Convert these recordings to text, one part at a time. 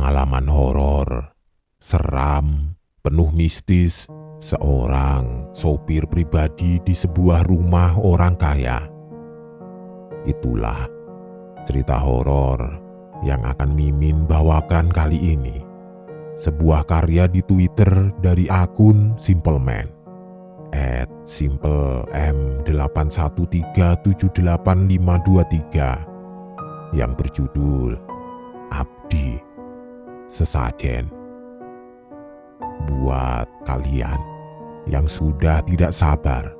pengalaman horor, seram, penuh mistis seorang sopir pribadi di sebuah rumah orang kaya. Itulah cerita horor yang akan Mimin bawakan kali ini. Sebuah karya di Twitter dari akun Simpleman @simplem81378523 yang berjudul Abdi Sesajen. Buat kalian yang sudah tidak sabar,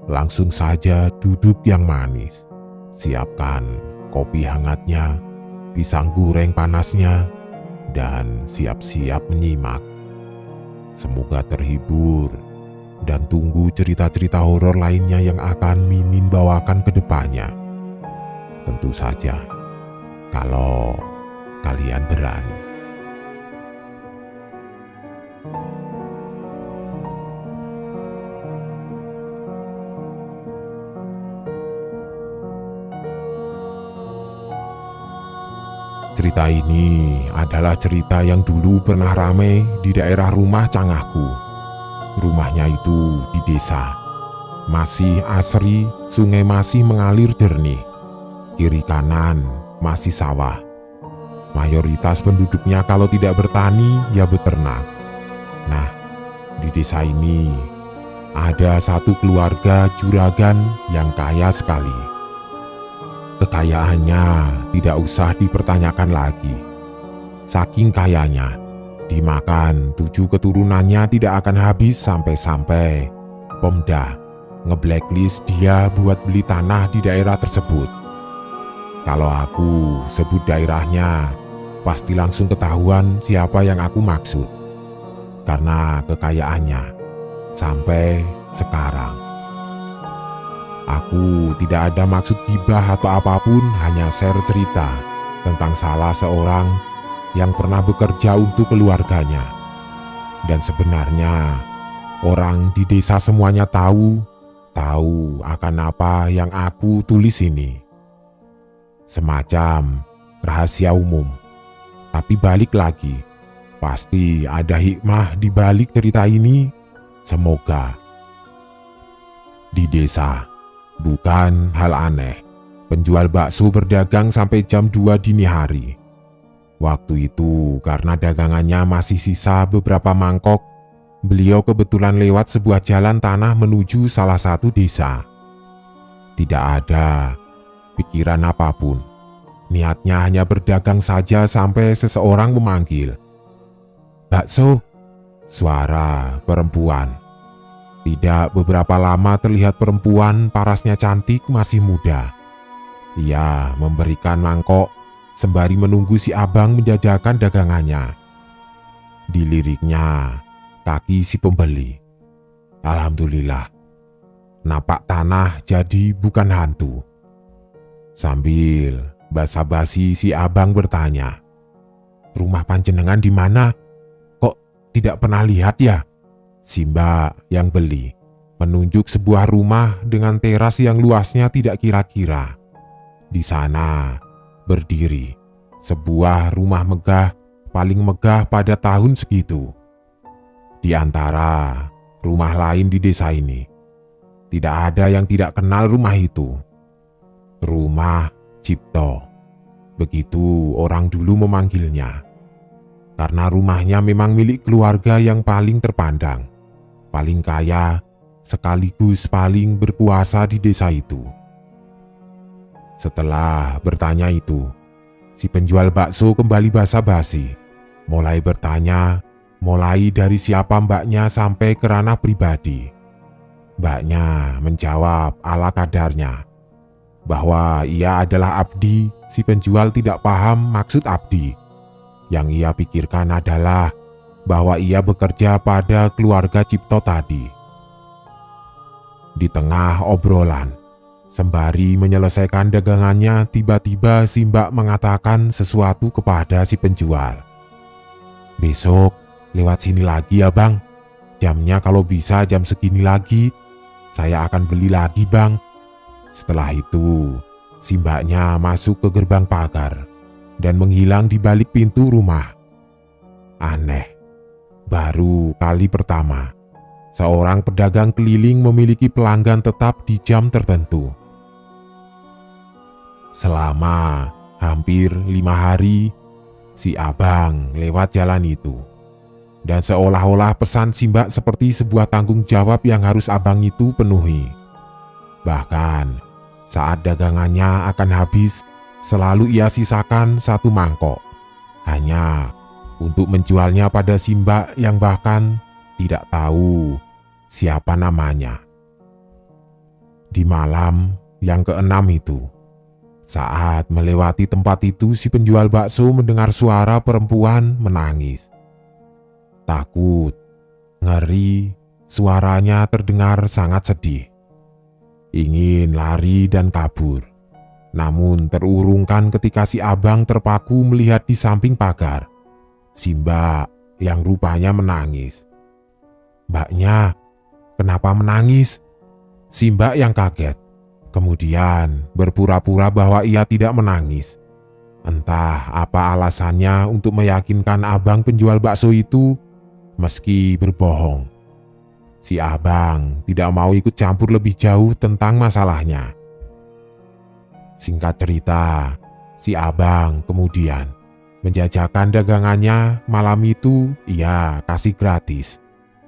langsung saja duduk yang manis. Siapkan kopi hangatnya, pisang goreng panasnya, dan siap-siap menyimak. Semoga terhibur dan tunggu cerita-cerita horor lainnya yang akan Mimin bawakan ke depannya. Tentu saja, kalau kalian berani. Cerita ini adalah cerita yang dulu pernah ramai di daerah rumah cangahku. Rumahnya itu di desa. Masih asri, sungai masih mengalir jernih. Kiri kanan masih sawah. Mayoritas penduduknya kalau tidak bertani, ya beternak. Nah, di desa ini ada satu keluarga juragan yang kaya sekali. Kekayaannya tidak usah dipertanyakan lagi. Saking kayanya, dimakan 7 keturunannya tidak akan habis sampai-sampai Pemda nge-blacklist dia buat beli tanah di daerah tersebut. Kalau aku sebut daerahnya, pasti langsung ketahuan siapa yang aku maksud. Karena kekayaannya sampai sekarang. Aku tidak ada maksud gibah atau apapun, hanya share cerita tentang salah seorang yang pernah bekerja untuk keluarganya. Dan sebenarnya orang di desa semuanya tahu akan apa yang aku tulis ini. Semacam rahasia umum. Tapi balik lagi, pasti ada hikmah di balik cerita ini. Semoga. Di desa, bukan hal aneh, penjual bakso berdagang sampai jam 2 dini hari. Waktu itu karena dagangannya masih sisa beberapa mangkok, beliau kebetulan lewat sebuah jalan tanah menuju salah satu desa. Tidak ada pikiran apapun. Niatnya hanya berdagang saja sampai seseorang memanggil. "Bakso!" Suara perempuan. Tidak beberapa lama terlihat perempuan parasnya cantik, masih muda. Ia memberikan mangkok sembari menunggu si abang menjajakan dagangannya. Diliriknya kaki si pembeli. Alhamdulillah, napak tanah jadi bukan hantu. Sambil basa-basi si abang bertanya, "Rumah panjenengan di mana? Kok tidak pernah lihat ya?" Si mbak yang beli menunjuk sebuah rumah dengan teras yang luasnya tidak kira-kira. Di sana berdiri sebuah rumah megah, paling megah pada tahun segitu. Di antara rumah lain di desa ini, tidak ada yang tidak kenal rumah itu. Rumah Cipto, begitu orang dulu memanggilnya. Karena rumahnya memang milik keluarga yang paling terpandang, paling kaya, sekaligus paling berkuasa di desa itu. Setelah bertanya itu, si penjual bakso kembali basa-basi, mulai bertanya, mulai dari siapa mbaknya sampai ke ranah pribadi. Mbaknya menjawab ala kadarnya, bahwa ia adalah abdi. Si penjual tidak paham maksud abdi. Yang ia pikirkan adalah bahwa ia bekerja pada keluarga Cipto tadi. Di tengah obrolan, sembari menyelesaikan dagangannya, tiba-tiba si mbak mengatakan sesuatu kepada si penjual. "Besok lewat sini lagi ya bang. Jamnya kalau bisa jam segini lagi, saya akan beli lagi bang." Setelah itu, si mbaknya masuk ke gerbang pagar dan menghilang di balik pintu rumah. Aneh, baru kali pertama seorang pedagang keliling memiliki pelanggan tetap di jam tertentu. Selama hampir 5 hari, si abang lewat jalan itu. Dan seolah-olah pesan si Mbak seperti sebuah tanggung jawab yang harus abang itu penuhi. Bahkan saat dagangannya akan habis, selalu ia sisakan 1 mangkok. Hanya untuk menjualnya pada si Mbak yang bahkan tidak tahu siapa namanya. Di malam yang ke-6 itu, saat melewati tempat itu, si penjual bakso mendengar suara perempuan menangis. Takut, ngeri, suaranya terdengar sangat sedih. Ingin lari dan kabur, namun terurungkan ketika si abang terpaku melihat di samping pagar si Mbak yang rupanya menangis. "Mbaknya, kenapa menangis?" Si Mbak yang kaget, kemudian berpura-pura bahwa ia tidak menangis. Entah apa alasannya untuk meyakinkan abang penjual bakso itu. Meski berbohong, si abang tidak mau ikut campur lebih jauh tentang masalahnya. Singkat cerita, si abang kemudian menjajakan dagangannya. Malam itu ia kasih gratis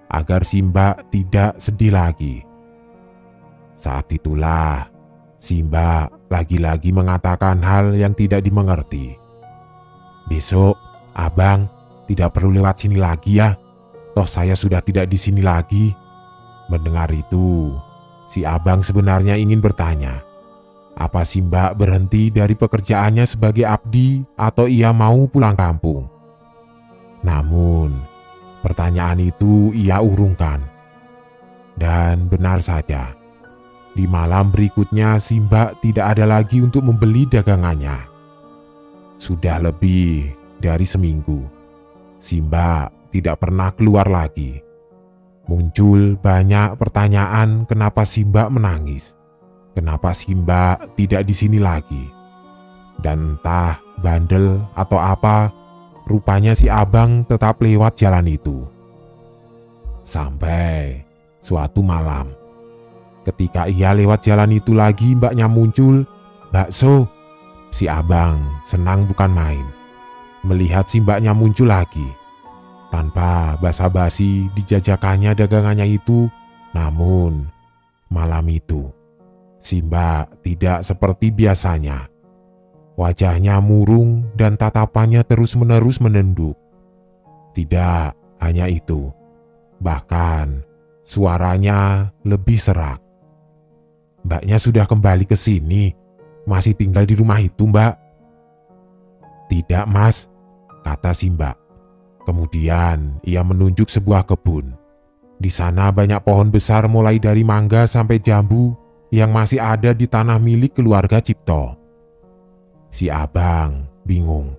agar si Mbak tidak sedih lagi. Saat itulah si Mbak lagi-lagi mengatakan hal yang tidak dimengerti. "Besok abang tidak perlu lewat sini lagi ya. Toh saya sudah tidak di sini lagi." Mendengar itu, si abang sebenarnya ingin bertanya, apa si Mbak berhenti dari pekerjaannya sebagai abdi atau ia mau pulang kampung. Namun, pertanyaan itu ia urungkan. Dan benar saja, di malam berikutnya si Mbak tidak ada lagi untuk membeli dagangannya. Sudah lebih dari seminggu, si Mbak tidak pernah keluar lagi. Muncul banyak pertanyaan kenapa si Mbak menangis, kenapa si Mbak tidak di sini lagi. Dan entah bandel atau apa, rupanya si abang tetap lewat jalan itu. Sampai suatu malam, ketika ia lewat jalan itu lagi, Mbaknya muncul. "Bakso." Si abang senang bukan main melihat si Mbaknya muncul lagi. Tanpa basa-basi dijajakannya dagangannya itu. Namun malam itu si Mbak tidak seperti biasanya. Wajahnya murung dan tatapannya terus-menerus menunduk. Tidak hanya itu, bahkan suaranya lebih serak. "Mbaknya sudah kembali ke sini, masih tinggal di rumah itu, Mbak?" "Tidak, Mas," kata si Mbak. Kemudian ia menunjuk sebuah kebun. Di sana banyak pohon besar mulai dari mangga sampai jambu yang masih ada di tanah milik keluarga Cipto. Si abang bingung.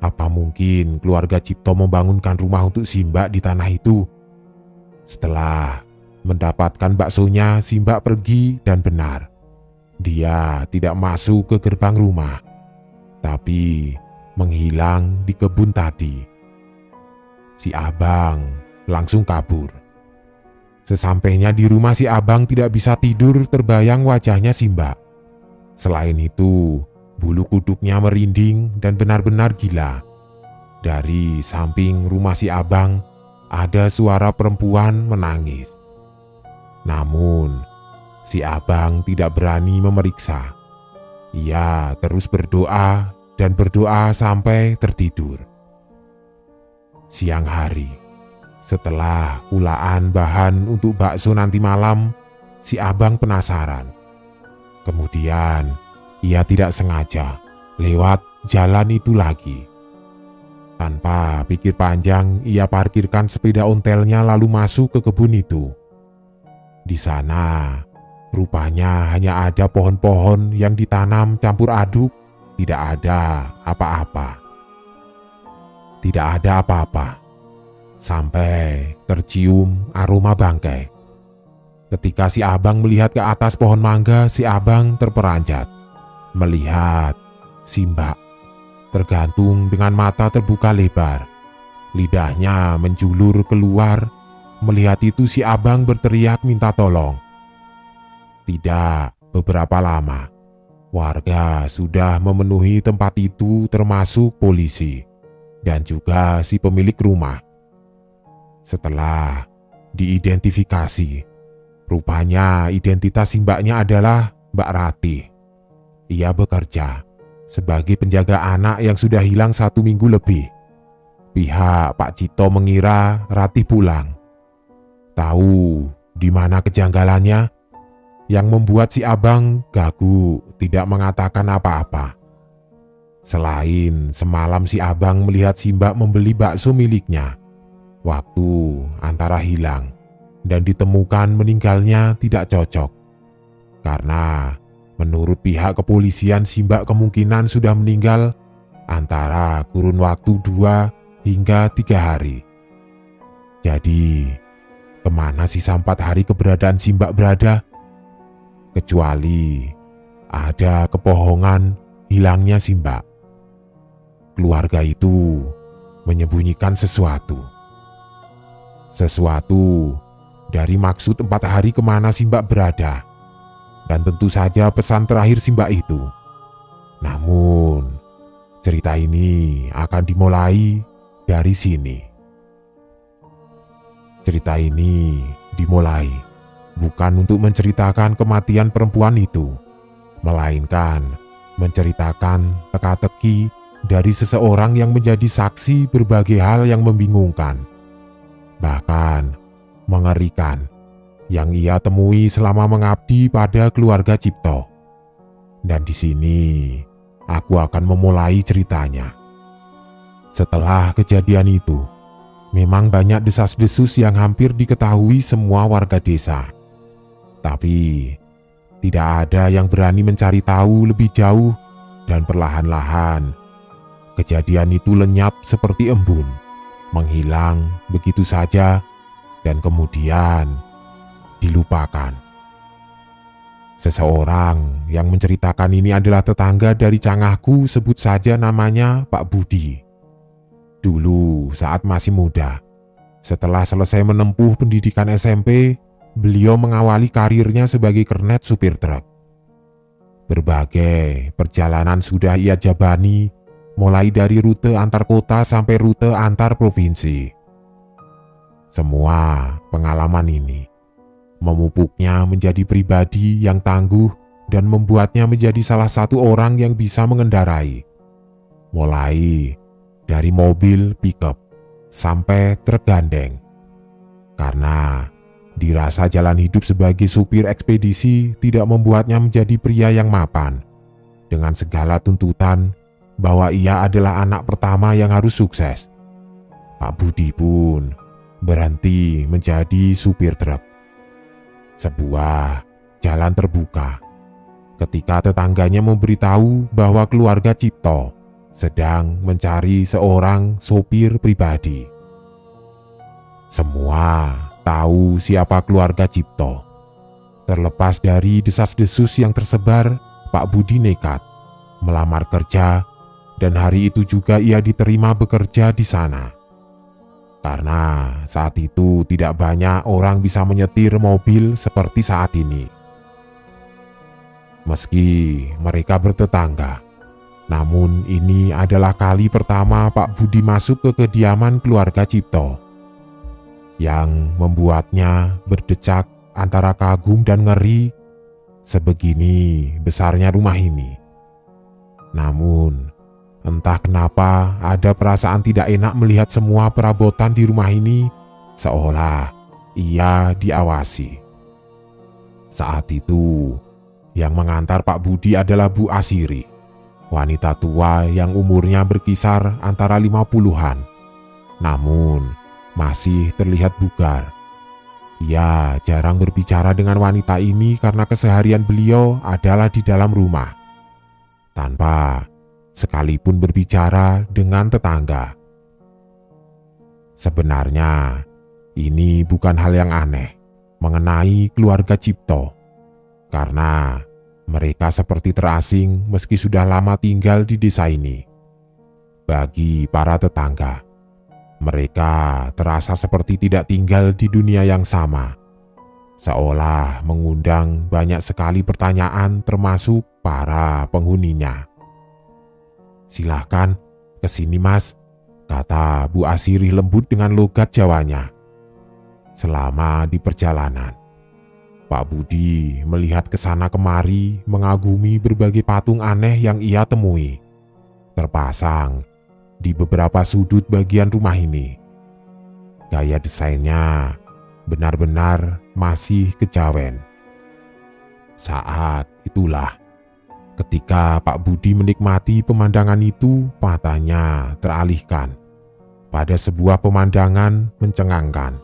Apa mungkin keluarga Cipto membangunkan rumah untuk si Mbak di tanah itu? Setelah mendapatkan baksonya, si Mbak pergi dan benar. Dia tidak masuk ke gerbang rumah, tapi menghilang di kebun tadi. Si abang langsung kabur. Sesampainya di rumah, si abang tidak bisa tidur terbayang wajahnya si Mbak. Selain itu, bulu kuduknya merinding dan benar-benar gila. Dari samping rumah si abang ada suara perempuan menangis. Namun, si abang tidak berani memeriksa. Ia terus berdoa dan berdoa sampai tertidur. Siang hari, setelah ulaan bahan untuk bakso nanti malam, si abang penasaran. Kemudian ia tidak sengaja lewat jalan itu lagi. Tanpa pikir panjang, ia parkirkan sepeda ontelnya lalu masuk ke kebun itu. Di sana, rupanya hanya ada pohon-pohon yang ditanam campur aduk, tidak ada apa-apa. Tidak ada apa-apa, sampai tercium aroma bangkai. Ketika si abang melihat ke atas pohon mangga, si abang terperanjat melihat si Mbak tergantung dengan mata terbuka lebar Lidahnya menjulur keluar. Melihat itu si abang berteriak minta tolong. Tidak beberapa lama, warga sudah memenuhi tempat itu termasuk polisi dan juga si pemilik rumah. Setelah diidentifikasi, rupanya identitas si mbaknya adalah Mbak Ratih. Ia bekerja sebagai penjaga anak yang sudah hilang 1 minggu lebih. Pihak Pak Cipto mengira Ratih pulang. Tahu di mana kejanggalannya? Yang membuat si abang gagu tidak mengatakan apa-apa. Selain semalam si abang melihat si mbak membeli bakso miliknya. Waktu antara hilang dan ditemukan meninggalnya tidak cocok. Karena menurut pihak kepolisian si mbak kemungkinan sudah meninggal antara kurun waktu 2 hingga 3 hari. Jadi, kemana sisa 4 hari keberadaan si mbak berada? Kecuali ada kebohongan hilangnya si mbak. Keluarga itu menyembunyikan sesuatu. Sesuatu dari maksud 4 hari kemana si mbak berada. Dan tentu saja pesan terakhir si mbak itu. Namun, cerita ini akan dimulai dari sini. Cerita ini dimulai bukan untuk menceritakan kematian perempuan itu, melainkan menceritakan teka-teki dari seseorang yang menjadi saksi berbagai hal yang membingungkan, bahkan mengerikan, yang ia temui selama mengabdi pada keluarga Cipto. Dan di sini aku akan memulai ceritanya. Setelah kejadian itu, memang banyak desas-desus yang hampir diketahui semua warga desa. Tapi, tidak ada yang berani mencari tahu lebih jauh dan perlahan-lahan. Kejadian itu lenyap seperti embun, menghilang begitu saja dan kemudian dilupakan. Seseorang yang menceritakan ini adalah tetangga dari Cangahku, sebut saja namanya Pak Budi. Dulu saat masih muda, setelah selesai menempuh pendidikan SMP, beliau mengawali karirnya sebagai kernet supir truk. Berbagai perjalanan sudah ia jabani, mulai dari rute antar kota sampai rute antar provinsi. Semua pengalaman ini memupuknya menjadi pribadi yang tangguh dan membuatnya menjadi salah satu orang yang bisa mengendarai, mulai dari mobil pickup sampai truk gandeng. Karena dirasa jalan hidup sebagai supir ekspedisi tidak membuatnya menjadi pria yang mapan, dengan segala tuntutan bahwa ia adalah anak pertama yang harus sukses. Pak Budi pun berhenti menjadi supir truk. Sebuah jalan terbuka ketika tetangganya memberitahu bahwa keluarga Cipto sedang mencari seorang sopir pribadi. Semua tahu siapa keluarga Cipto. Terlepas dari desas-desus yang tersebar, Pak Budi nekat melamar kerja dan hari itu juga ia diterima bekerja di sana. Karena saat itu tidak banyak orang bisa menyetir mobil seperti saat ini. Meski mereka bertetangga, namun ini adalah kali pertama Pak Budi masuk ke kediaman keluarga Cipto, yang membuatnya berdecak antara kagum dan ngeri. Sebegini besarnya rumah ini. Namun, entah kenapa ada perasaan tidak enak melihat semua perabotan di rumah ini seolah ia diawasi. Saat itu, yang mengantar Pak Budi adalah Bu Asiri, wanita tua yang umurnya berkisar antara 50-an, namun masih terlihat bugar. Ia jarang berbicara dengan wanita ini karena keseharian beliau adalah di dalam rumah, tanpa sekalipun berbicara dengan tetangga. Sebenarnya, ini bukan hal yang aneh mengenai keluarga Cipto, karena mereka seperti terasing meski sudah lama tinggal di desa ini. Bagi para tetangga, Mereka terasa seperti tidak tinggal di dunia yang sama, seolah mengundang banyak sekali pertanyaan termasuk para penghuninya. "Silahkan, kesini Mas," kata Bu Asiri lembut dengan logat Jawanya. Selama di perjalanan, Pak Budi melihat kesana kemari mengagumi berbagai patung aneh yang ia temui, terpasang di beberapa sudut bagian rumah ini. Gaya desainnya benar-benar masih kejawen. Saat itulah ketika Pak Budi menikmati pemandangan itu, matanya teralihkan pada sebuah pemandangan mencengangkan.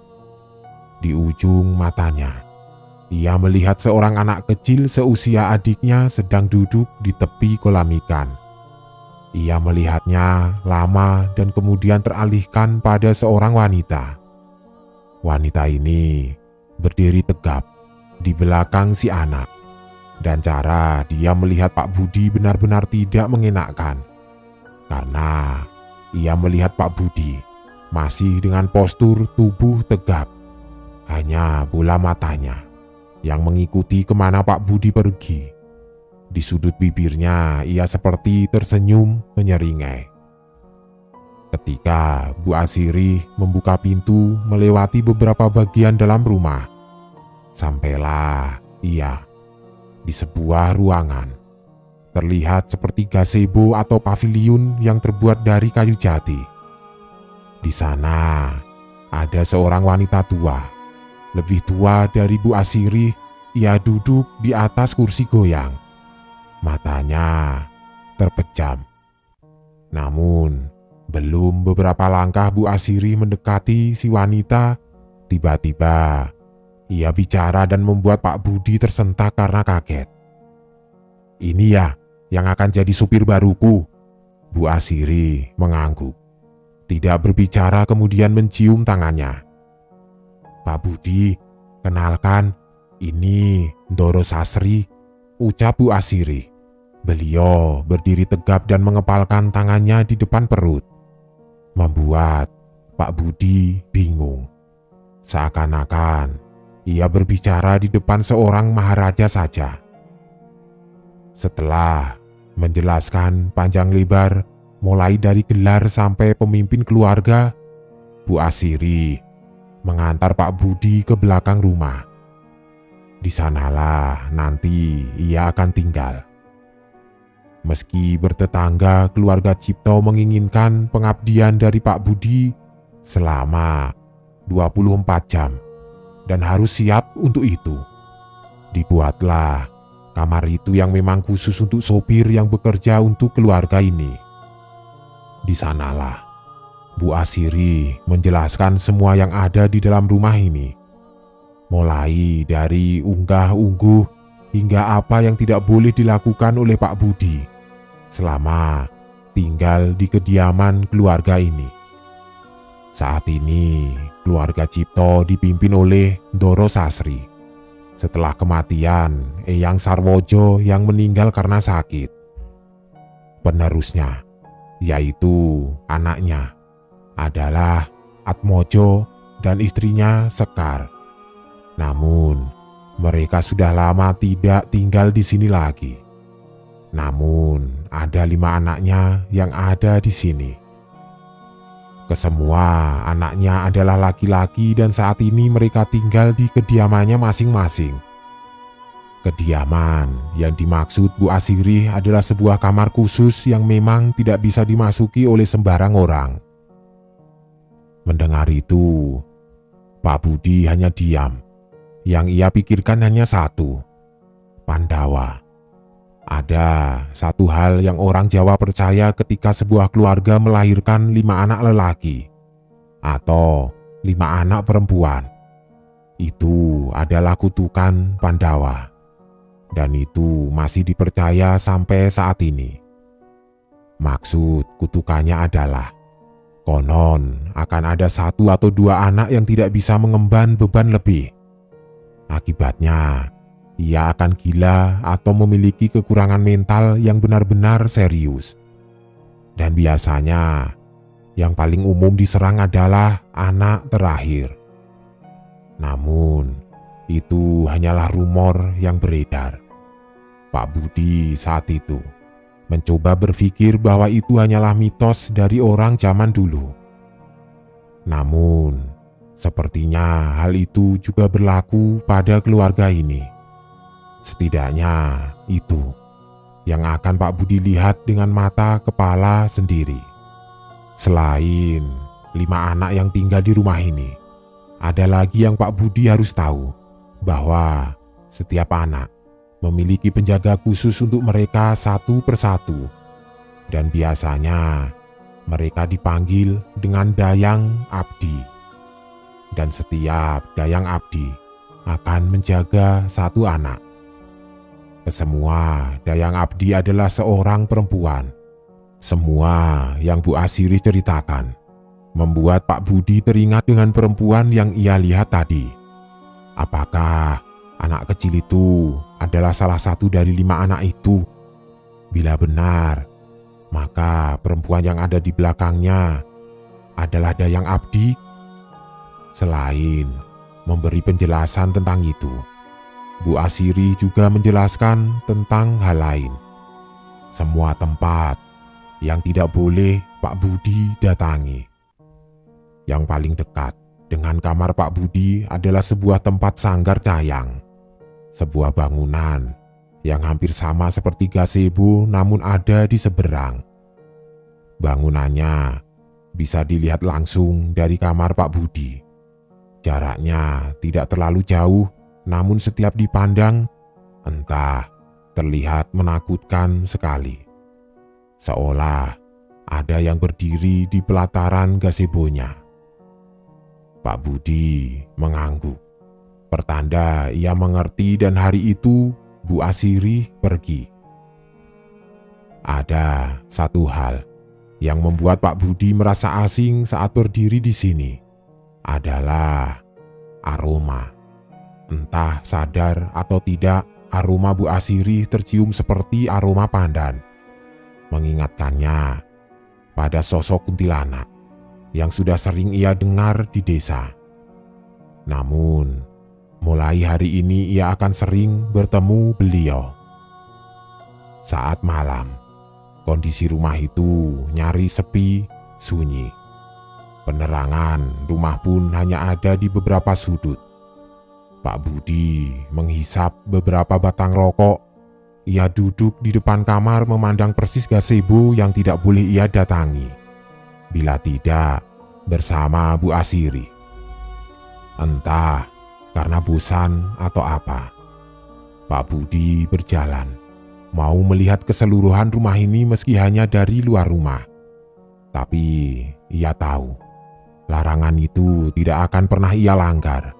Di ujung matanya, ia melihat seorang anak kecil seusia adiknya sedang duduk di tepi kolam ikan. Ia melihatnya lama dan kemudian teralihkan pada seorang wanita. Wanita ini berdiri tegap di belakang si anak. Dan cara dia melihat Pak Budi benar-benar tidak mengenakkan. Karena ia melihat Pak Budi masih dengan postur tubuh tegap. Hanya bola matanya yang mengikuti kemana Pak Budi pergi. Di sudut bibirnya ia seperti tersenyum menyeringai. Ketika Bu Asiri membuka pintu melewati beberapa bagian dalam rumah, sampailah ia di sebuah ruangan. Terlihat seperti gazebo atau paviliun yang terbuat dari kayu jati. Di sana ada seorang wanita tua, lebih tua dari Bu Asiri. Ia duduk di atas kursi goyang. Matanya terpejam. Namun, belum beberapa langkah Bu Asiri mendekati si wanita, tiba-tiba ia bicara dan membuat Pak Budi tersentak karena kaget. "Ini ya yang akan jadi supir baruku?" Bu Asiri mengangguk. Tidak berbicara kemudian mencium tangannya. "Pak Budi, kenalkan, ini Ndoro Sasri," ucap Bu Asiri. Beliau berdiri tegap dan mengepalkan tangannya di depan perut, membuat Pak Budi bingung. Seakan-akan ia berbicara di depan seorang maharaja saja. Setelah menjelaskan panjang lebar, mulai dari gelar sampai pemimpin keluarga, Bu Asiri mengantar Pak Budi ke belakang rumah. Di sanalah nanti ia akan tinggal. Meski bertetangga, keluarga Cipto menginginkan pengabdian dari Pak Budi selama 24 jam. Dan harus siap untuk itu. Dibuatlah kamar itu yang memang khusus untuk sopir yang bekerja untuk keluarga ini. Di sanalah Bu Asiri menjelaskan semua yang ada di dalam rumah ini. Mulai dari unggah-ungguh hingga apa yang tidak boleh dilakukan oleh Pak Budi selama tinggal di kediaman keluarga ini. Saat ini, keluarga Cipto dipimpin oleh Ndoro Sasri. Setelah kematian Eyang Sarwojo yang meninggal karena sakit. Penerusnya, yaitu anaknya, adalah Atmojo dan istrinya Sekar. Namun, mereka sudah lama tidak tinggal di sini lagi. Namun, ada 5 anaknya yang ada di sini. Kesemua anaknya adalah laki-laki dan saat ini mereka tinggal di kediamannya masing-masing. Kediaman yang dimaksud Bu Asiri adalah sebuah kamar khusus yang memang tidak bisa dimasuki oleh sembarang orang. Mendengar itu, Pak Budi hanya diam. Yang ia pikirkan hanya satu, Pandawa. Ada satu hal yang orang Jawa percaya ketika sebuah keluarga melahirkan 5 anak lelaki atau 5 anak perempuan. Itu adalah kutukan Pandawa. Dan itu masih dipercaya sampai saat ini. Maksud kutukannya adalah konon akan ada 1 atau 2 anak yang tidak bisa mengemban beban lebih. Akibatnya, ia akan gila atau memiliki kekurangan mental yang benar-benar serius. Dan biasanya, Yang paling umum diserang adalah anak terakhir. Namun, itu hanyalah rumor yang beredar. Pak Budi saat itu mencoba berpikir bahwa itu hanyalah mitos dari orang zaman dulu. Namun, sepertinya hal itu juga berlaku pada keluarga ini. Setidaknya itu yang akan Pak Budi lihat dengan mata kepala sendiri. Selain 5 anak yang tinggal di rumah ini, ada lagi yang Pak Budi harus tahu, bahwa setiap anak memiliki penjaga khusus untuk mereka satu persatu. Dan biasanya mereka dipanggil dengan Dayang Abdi. Dan setiap Dayang Abdi akan menjaga satu anak. Kesemua Dayang Abdi adalah seorang perempuan. Semua yang Bu Asiri ceritakan membuat Pak Budi teringat dengan perempuan yang ia lihat tadi. Apakah anak kecil itu adalah salah satu dari 5 anak itu? Bila benar, maka perempuan yang ada di belakangnya adalah Dayang Abdi. Selain memberi penjelasan tentang itu, Bu Asiri juga menjelaskan tentang hal lain. Semua tempat yang tidak boleh Pak Budi datangi. Yang paling dekat dengan kamar Pak Budi adalah sebuah tempat sanggar cayang. Sebuah bangunan yang hampir sama seperti gazebo namun ada di seberang. Bangunannya bisa dilihat langsung dari kamar Pak Budi. Jaraknya tidak terlalu jauh, namun setiap dipandang, entah, terlihat menakutkan sekali. Seolah ada yang berdiri di pelataran gazebonya. Pak Budi mengangguk, pertanda ia mengerti, dan hari itu Bu Asiri pergi. Ada satu hal yang membuat Pak Budi merasa asing saat berdiri di sini, adalah aroma. Entah sadar atau tidak, aroma Bu Asiri tercium seperti aroma pandan, mengingatkannya pada sosok kuntilanak yang sudah sering ia dengar di desa. Namun, mulai hari ini ia akan sering bertemu beliau. Saat malam, kondisi rumah itu nyaris sepi, sunyi. Penerangan rumah pun hanya ada di beberapa sudut. Pak Budi menghisap beberapa batang rokok. Ia duduk di depan kamar memandang persis gazebo yang tidak boleh ia datangi bila tidak bersama Bu Asiri. Entah karena bosan atau apa, Pak Budi berjalan, mau melihat keseluruhan rumah ini meski hanya dari luar rumah. Tapi ia tahu, larangan itu tidak akan pernah ia langgar.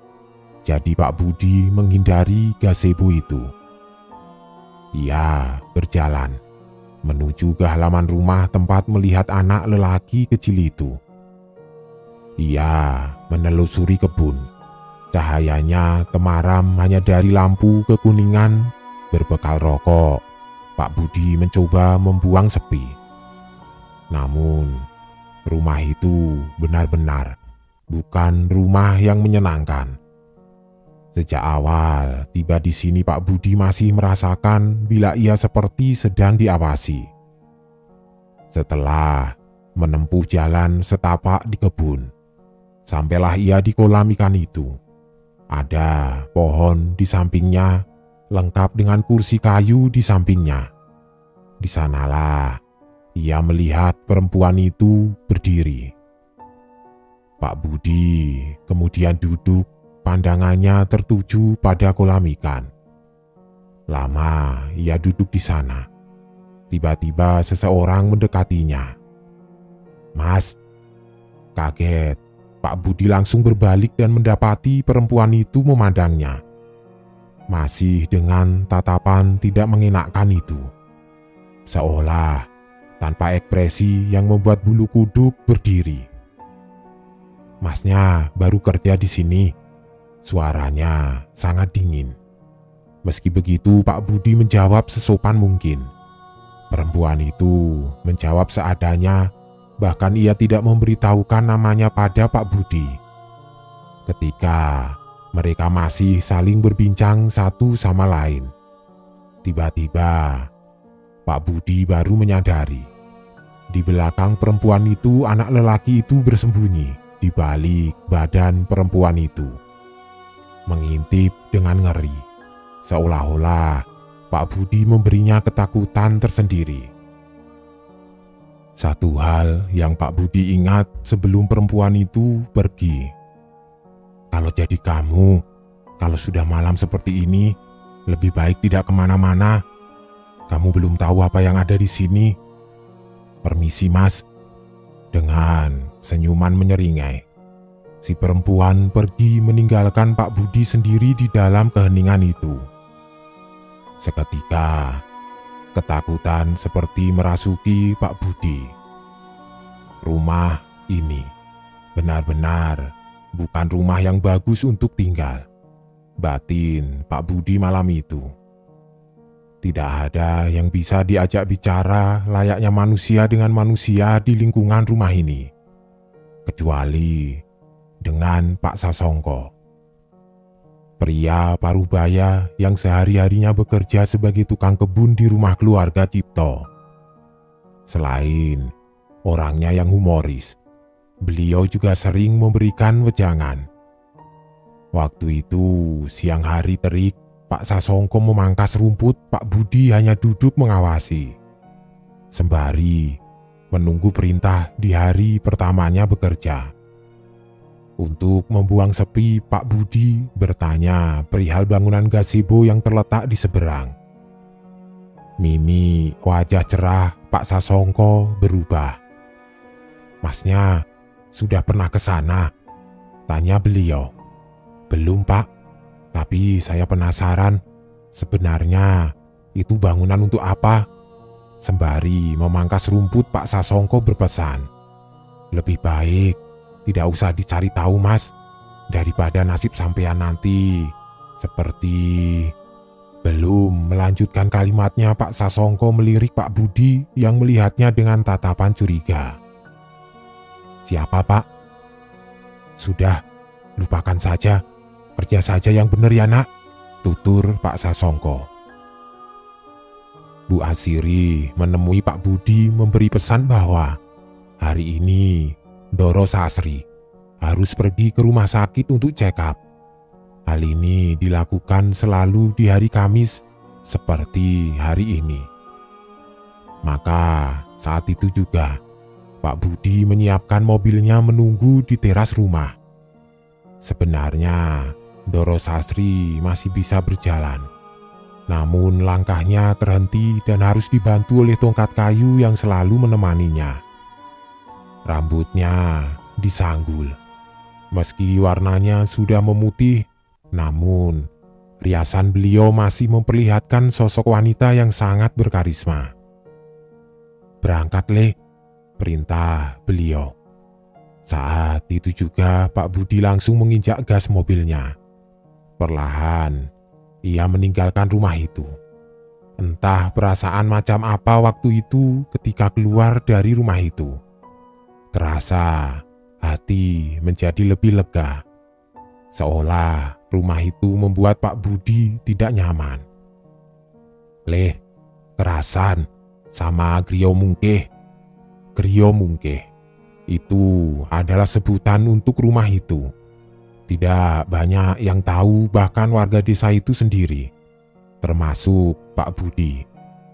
Jadi Pak Budi menghindari gazebo itu. Ia berjalan menuju ke halaman rumah tempat melihat anak lelaki kecil itu. Ia menelusuri kebun. Cahayanya temaram hanya dari lampu kekuningan. Berbekal rokok, Pak Budi mencoba membuang sepi. Namun, rumah itu benar-benar bukan rumah yang menyenangkan. Sejak awal tiba di sini, Pak Budi masih merasakan bila ia seperti sedang diawasi. Setelah menempuh jalan setapak di kebun, sampailah ia di kolam ikan itu. Ada pohon di sampingnya, lengkap dengan kursi kayu di sampingnya. Di sanalah ia melihat perempuan itu berdiri. Pak Budi kemudian duduk, pandangannya tertuju pada kolam ikan. Lama ia duduk di sana. Tiba-tiba seseorang mendekatinya. "Mas." Kaget, Pak Budi langsung berbalik dan mendapati perempuan itu memandangnya. Masih dengan tatapan tidak mengenakkan itu. Seolah tanpa ekspresi yang membuat bulu kuduk berdiri. "Masnya baru kerja di sini." Suaranya sangat dingin. Meski begitu, Pak Budi menjawab sesopan mungkin. Perempuan itu menjawab seadanya, bahkan ia tidak memberitahukan namanya pada Pak Budi. Ketika mereka masih saling berbincang satu sama lain, tiba-tiba Pak Budi baru menyadari di belakang perempuan itu anak lelaki itu bersembunyi di balik badan perempuan itu, mengintip dengan ngeri, seolah-olah Pak Budi memberinya ketakutan tersendiri. Satu hal yang Pak Budi ingat sebelum perempuan itu pergi. Kalau jadi kamu, kalau sudah malam seperti ini, lebih baik tidak kemana-mana. Kamu belum tahu apa yang ada di sini. Permisi, Mas. Dengan senyuman menyeringai, si perempuan pergi meninggalkan Pak Budi sendiri di dalam keheningan itu. Seketika, ketakutan seperti merasuki Pak Budi. Rumah ini benar-benar bukan rumah yang bagus untuk tinggal, batin Pak Budi malam itu. Tidak ada yang bisa diajak bicara layaknya manusia dengan manusia di lingkungan rumah ini, kecuali dengan Pak Sasongko. Pria parubaya yang sehari-harinya bekerja sebagai tukang kebun di rumah keluarga Cipto. Selain orangnya yang humoris, beliau juga sering memberikan wejangan. Waktu itu siang hari terik, Pak Sasongko memangkas rumput, Pak Budi hanya duduk mengawasi, sembari menunggu perintah di hari pertamanya bekerja. Untuk membuang sepi, Pak Budi bertanya perihal bangunan gazebo yang terletak di seberang. Mimi wajah cerah Pak Sasongko berubah. "Masnya sudah pernah ke sana?" tanya beliau. "Belum, Pak. Tapi saya penasaran, sebenarnya itu bangunan untuk apa?" Sembari memangkas rumput, Pak Sasongko berpesan, "Lebih baik tidak usah dicari tahu, Mas, daripada nasib sampean nanti seperti..." Belum melanjutkan kalimatnya, Pak Sasongko melirik Pak Budi yang melihatnya dengan tatapan curiga. "Siapa, Pak?" "Sudah, lupakan saja. Kerja saja yang benar ya, Nak," tutur Pak Sasongko. Bu Asiri menemui Pak Budi memberi pesan bahwa hari ini Doro Sasri harus pergi ke rumah sakit untuk check up. Hal ini dilakukan selalu di hari Kamis seperti hari ini. Maka saat itu juga Pak Budi menyiapkan mobilnya menunggu di teras rumah. Sebenarnya Doro Sasri masih bisa berjalan, namun langkahnya terhenti dan harus dibantu oleh tongkat kayu yang selalu menemaninya. Rambutnya disanggul. Meski warnanya sudah memutih, namun riasan beliau masih memperlihatkan sosok wanita yang sangat berkarisma. "Berangkat, Le," perintah beliau. Saat itu juga Pak Budi langsung menginjak gas mobilnya. Perlahan, ia meninggalkan rumah itu. Entah perasaan macam apa waktu itu ketika keluar dari rumah itu. Terasa hati menjadi lebih lega. Seolah rumah itu membuat Pak Budi tidak nyaman. "Leh, kerasan sama Griyo Mungkeh." Griyo Mungkeh itu adalah sebutan untuk rumah itu. Tidak banyak yang tahu, bahkan warga desa itu sendiri, termasuk Pak Budi,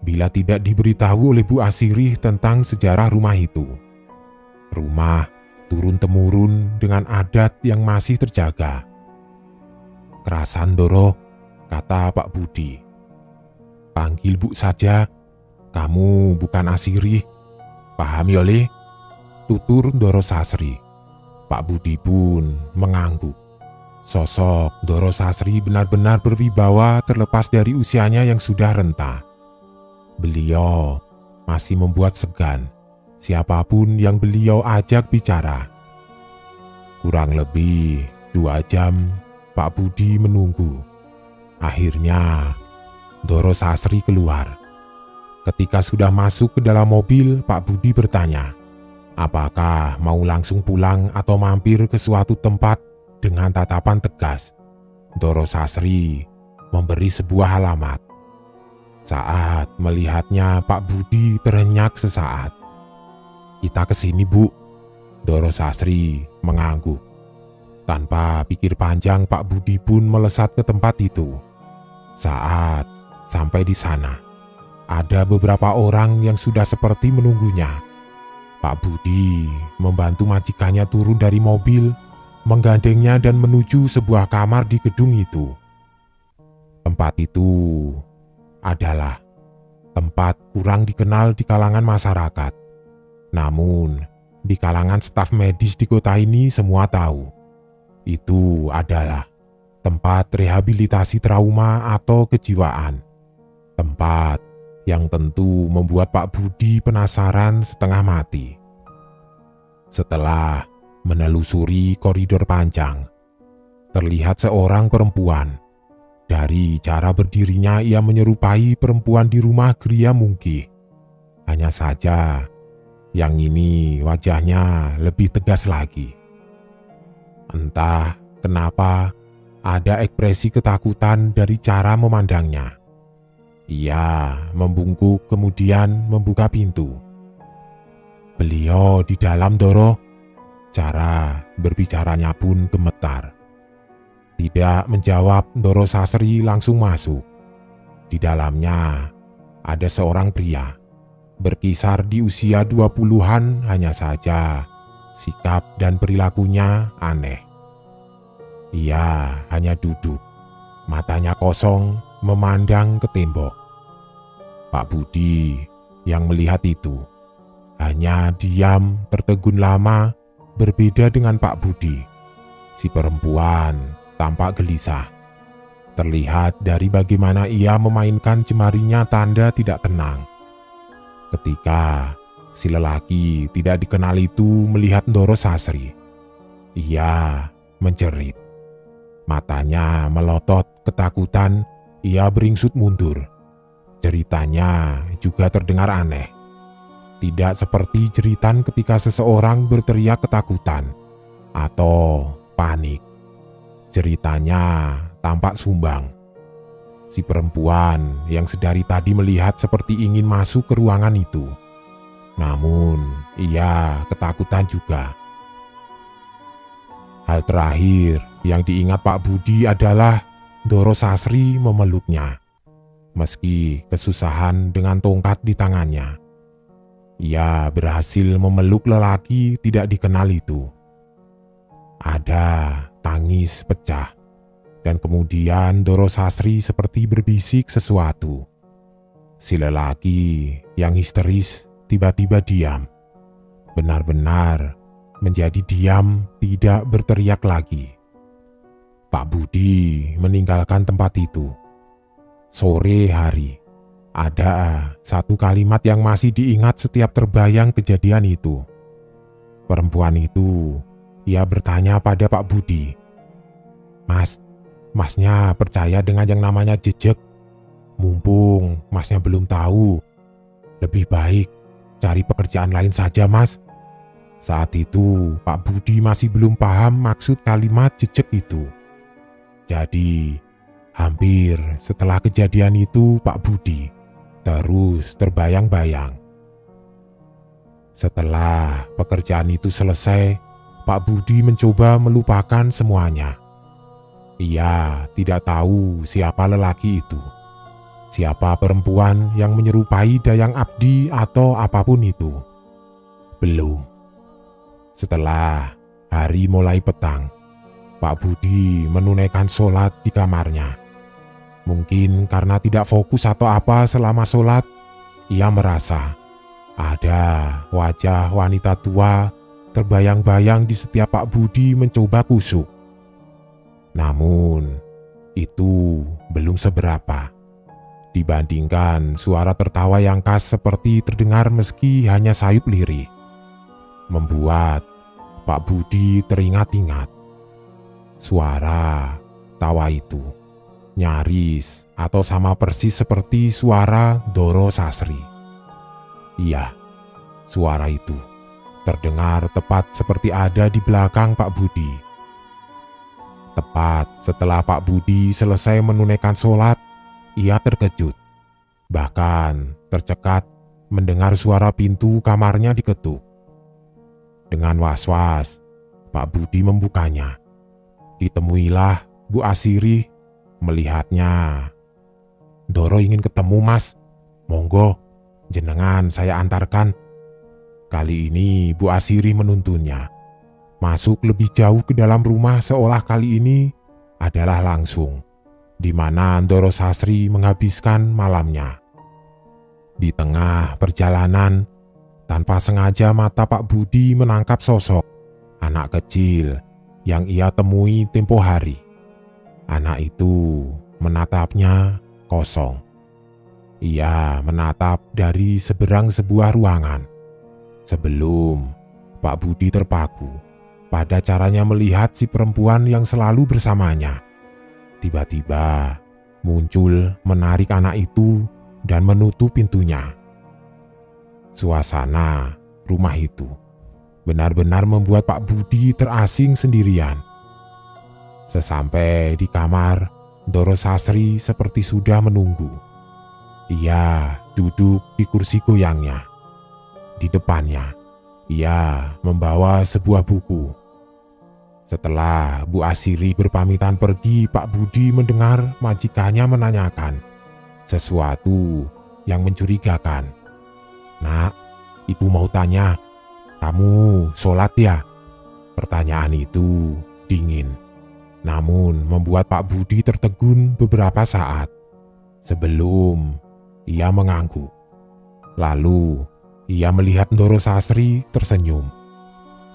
bila tidak diberitahu oleh Bu Asiri tentang sejarah rumah itu. Rumah turun-temurun dengan adat yang masih terjaga. "Kerasan, Doro," kata Pak Budi. "Panggil Bu saja, kamu bukan Asiri. Paham ya, Le?" tutur Doro Sasri. Pak Budi pun mengangguk. Sosok Doro Sasri benar-benar berwibawa terlepas dari usianya yang sudah renta. Beliau masih membuat segan siapapun yang beliau ajak bicara. Kurang lebih 2 jam Pak Budi menunggu. Akhirnya Doro Sasri keluar. Ketika sudah masuk ke dalam mobil, Pak Budi bertanya, Apakah mau langsung pulang atau mampir ke suatu tempat? Dengan tatapan tegas, Doro Sasri memberi sebuah alamat. Saat melihatnya, Pak Budi terhenyak sesaat. "Kita kesini, Bu." Doro Sasri mengangguk. Tanpa pikir panjang, Pak Budi pun melesat ke tempat itu. Saat sampai di sana, ada beberapa orang yang sudah seperti menunggunya. Pak Budi membantu majikannya turun dari mobil, menggandengnya dan menuju sebuah kamar di gedung itu. Tempat itu adalah tempat kurang dikenal di kalangan masyarakat. Namun, di kalangan staf medis di kota ini semua tahu. Itu adalah tempat rehabilitasi trauma atau kejiwaan. Tempat yang tentu membuat Pak Budi penasaran setengah mati. Setelah menelusuri koridor panjang, terlihat seorang perempuan. Dari cara berdirinya ia menyerupai perempuan di rumah Gria Mungki. Hanya saja, yang ini wajahnya lebih tegas lagi. Entah kenapa ada ekspresi ketakutan dari cara memandangnya. Ia membungkuk kemudian membuka pintu. "Beliau di dalam, Doro." Cara berbicaranya pun gemetar. Tidak menjawab, Doro Sasri langsung masuk. Di dalamnya ada seorang pria, berkisar di usia 20-an, hanya saja sikap dan perilakunya aneh. Ia hanya duduk, matanya kosong, memandang ke tembok. Pak Budi yang melihat itu hanya diam tertegun lama. Berbeda dengan Pak Budi, si perempuan tampak gelisah. Terlihat dari bagaimana ia memainkan jemarinya tanda tidak tenang. Ketika si lelaki tidak dikenal itu melihat Doro Sasri, ia menjerit. Matanya melotot ketakutan, ia beringsut mundur. Ceritanya juga terdengar aneh. Tidak seperti jeritan ketika seseorang berteriak ketakutan atau panik. Ceritanya tampak sumbang. Si perempuan yang sedari tadi melihat seperti ingin masuk ke ruangan itu. Namun ia ketakutan juga. Hal terakhir yang diingat Pak Budi adalah Doro Sasri memeluknya. Meski kesusahan dengan tongkat di tangannya, ia berhasil memeluk lelaki tidak dikenal itu. Ada tangis pecah, dan kemudian Doro Sasri seperti berbisik sesuatu. Si lelaki yang histeris tiba-tiba diam. Benar-benar menjadi diam, tidak berteriak lagi. Pak Budi meninggalkan tempat itu. Sore hari, ada satu kalimat yang masih diingat setiap terbayang kejadian itu. Perempuan itu, ia bertanya pada Pak Budi, Masnya percaya dengan yang namanya jejak? Mumpung masnya belum tahu, lebih baik cari pekerjaan lain saja, Mas." Saat itu Pak Budi masih belum paham maksud kalimat jejak itu. Jadi, hampir setelah kejadian itu Pak Budi terus terbayang-bayang. Setelah pekerjaan itu selesai, Pak Budi mencoba melupakan semuanya. Ia tidak tahu siapa lelaki itu, siapa perempuan yang menyerupai Dayang Abdi atau apapun itu. Belum. Setelah hari mulai petang, Pak Budi menunaikan sholat di kamarnya. Mungkin karena tidak fokus atau apa selama sholat, ia merasa ada wajah wanita tua terbayang-bayang di setiap Pak Budi mencoba kusuk. Namun, itu belum seberapa dibandingkan suara tertawa yang khas seperti terdengar meski hanya sayup lirih. Membuat Pak Budi teringat-ingat. Suara tawa itu nyaris atau sama persis seperti suara Doro Sasri. Iya, suara itu terdengar tepat seperti ada di belakang Pak Budi. Tepat setelah Pak Budi selesai menunaikan sholat, ia terkejut, bahkan tercekat mendengar suara pintu kamarnya diketuk. Dengan was-was, Pak Budi membukanya. Ditemuilah Bu Asiri. Melihatnya, "Doro ingin ketemu, Mas. Monggo, jenengan saya antarkan." Kali ini Bu Asiri menuntunnya masuk lebih jauh ke dalam rumah, seolah kali ini adalah langsung di mana Ndoro Sasri menghabiskan malamnya. Di tengah perjalanan, tanpa sengaja mata Pak Budi menangkap sosok anak kecil yang ia temui tempo hari. Anak itu menatapnya kosong. Ia menatap dari seberang sebuah ruangan. Sebelum Pak Budi terpaku pada caranya melihat si perempuan yang selalu bersamanya. Tiba-tiba muncul menarik anak itu dan menutup pintunya. Suasana rumah itu benar-benar membuat Pak Budi terasing sendirian. Sesampai di kamar, Ndoro Sasri seperti sudah menunggu. Ia duduk di kursi goyangnya. Di depannya, ia membawa sebuah buku. Setelah Bu Asiri berpamitan pergi, Pak Budi mendengar majikannya menanyakan sesuatu yang mencurigakan. "Nak, ibu mau tanya, kamu sholat ya?" Pertanyaan itu dingin, namun membuat Pak Budi tertegun beberapa saat sebelum ia mengangguk. Lalu ia melihat Ndoro Sasri tersenyum.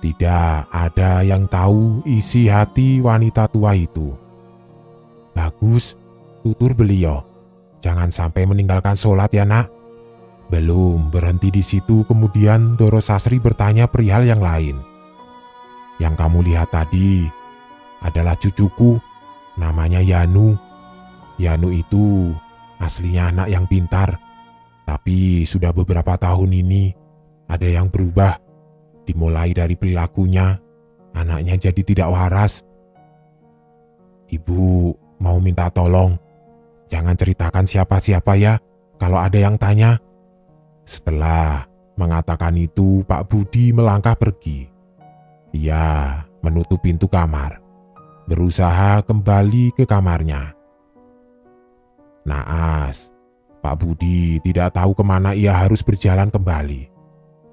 Tidak ada yang tahu isi hati wanita tua itu. "Bagus," tutur beliau. "Jangan sampai meninggalkan sholat ya, Nak." Belum berhenti di situ, kemudian Ndoro Sasri bertanya perihal yang lain. "Yang kamu lihat tadi adalah cucuku, namanya Yanu. Yanu itu aslinya anak yang pintar, tapi sudah beberapa tahun ini ada yang berubah. Dimulai dari perilakunya, anaknya jadi tidak waras. Ibu mau minta tolong, jangan ceritakan siapa-siapa ya kalau ada yang tanya." Setelah mengatakan itu, Pak Budi melangkah pergi. Ia menutup pintu kamar, berusaha kembali ke kamarnya. Naas, Pak Budi tidak tahu kemana ia harus berjalan kembali.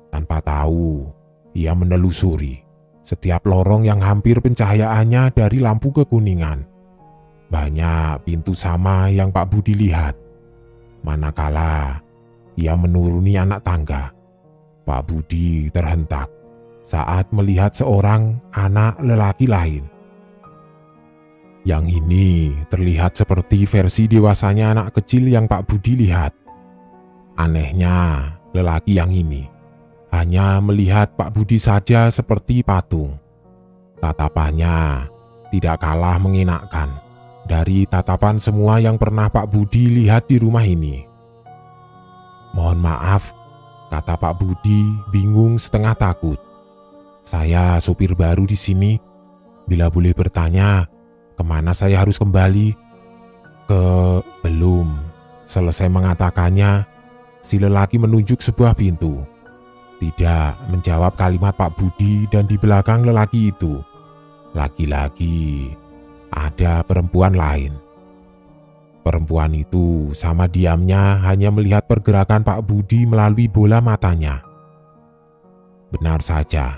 Tanpa tahu, ia menelusuri setiap lorong yang hampir pencahayaannya dari lampu kekuningan. Banyak pintu sama yang Pak Budi lihat. Manakala ia menuruni anak tangga, Pak Budi terhentak saat melihat seorang anak lelaki lain. Yang ini terlihat seperti versi dewasanya anak kecil yang Pak Budi lihat. Anehnya, lelaki yang ini hanya melihat Pak Budi saja seperti patung. Tatapannya tidak kalah mengenakkan dari tatapan semua yang pernah Pak Budi lihat di rumah ini. "Mohon maaf," kata Pak Budi bingung setengah takut. "Saya supir baru di sini. Bila boleh bertanya, kemana saya harus kembali?" Belum selesai mengatakannya, si lelaki menunjuk sebuah pintu. Tidak menjawab kalimat Pak Budi, dan di belakang lelaki itu, lagi-lagi ada perempuan lain. Perempuan itu sama diamnya hanya melihat pergerakan Pak Budi melalui bola matanya. Benar saja,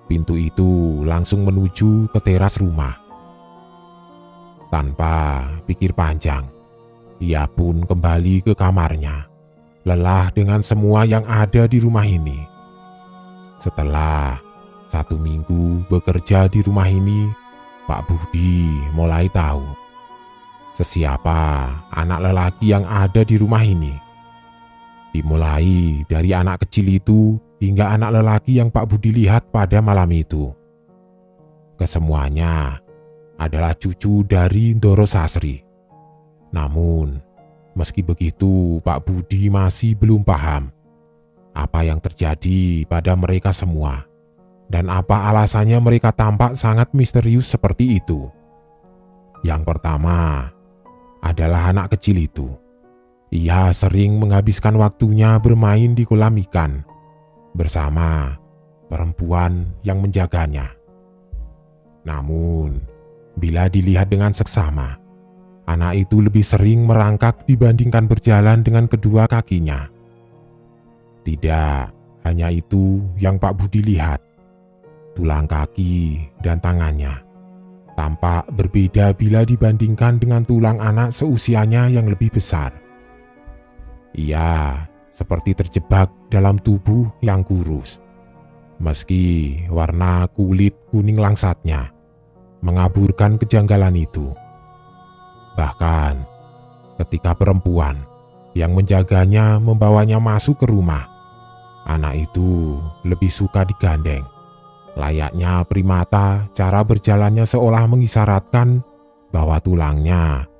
pintu itu langsung menuju ke teras rumah. Tanpa pikir panjang, ia pun kembali ke kamarnya, lelah dengan semua yang ada di rumah ini. Setelah 1 minggu bekerja di rumah ini, Pak Budi mulai tahu sesiapa anak lelaki yang ada di rumah ini. Dimulai dari anak kecil itu hingga anak lelaki yang Pak Budi lihat pada malam itu. Kesemuanya adalah cucu dari Ndoro Sasri. Namun, meski begitu, Pak Budi masih belum paham apa yang terjadi pada mereka semua. Dan apa alasannya mereka tampak sangat misterius seperti itu? Yang pertama adalah anak kecil itu. Ia sering menghabiskan waktunya bermain di kolam ikan bersama perempuan yang menjaganya. Namun, bila dilihat dengan seksama, anak itu lebih sering merangkak dibandingkan berjalan dengan kedua kakinya. Tidak hanya itu yang Pak Budi lihat. Tulang kaki dan tangannya tampak berbeda bila dibandingkan dengan tulang anak seusianya yang lebih besar. Ia seperti terjebak dalam tubuh yang kurus, meski warna kulit kuning langsatnya mengaburkan kejanggalan itu. Bahkan ketika perempuan yang menjaganya membawanya masuk ke rumah, anak itu lebih suka digandeng. Layaknya primata, cara berjalannya seolah mengisyaratkan bahwa tulangnya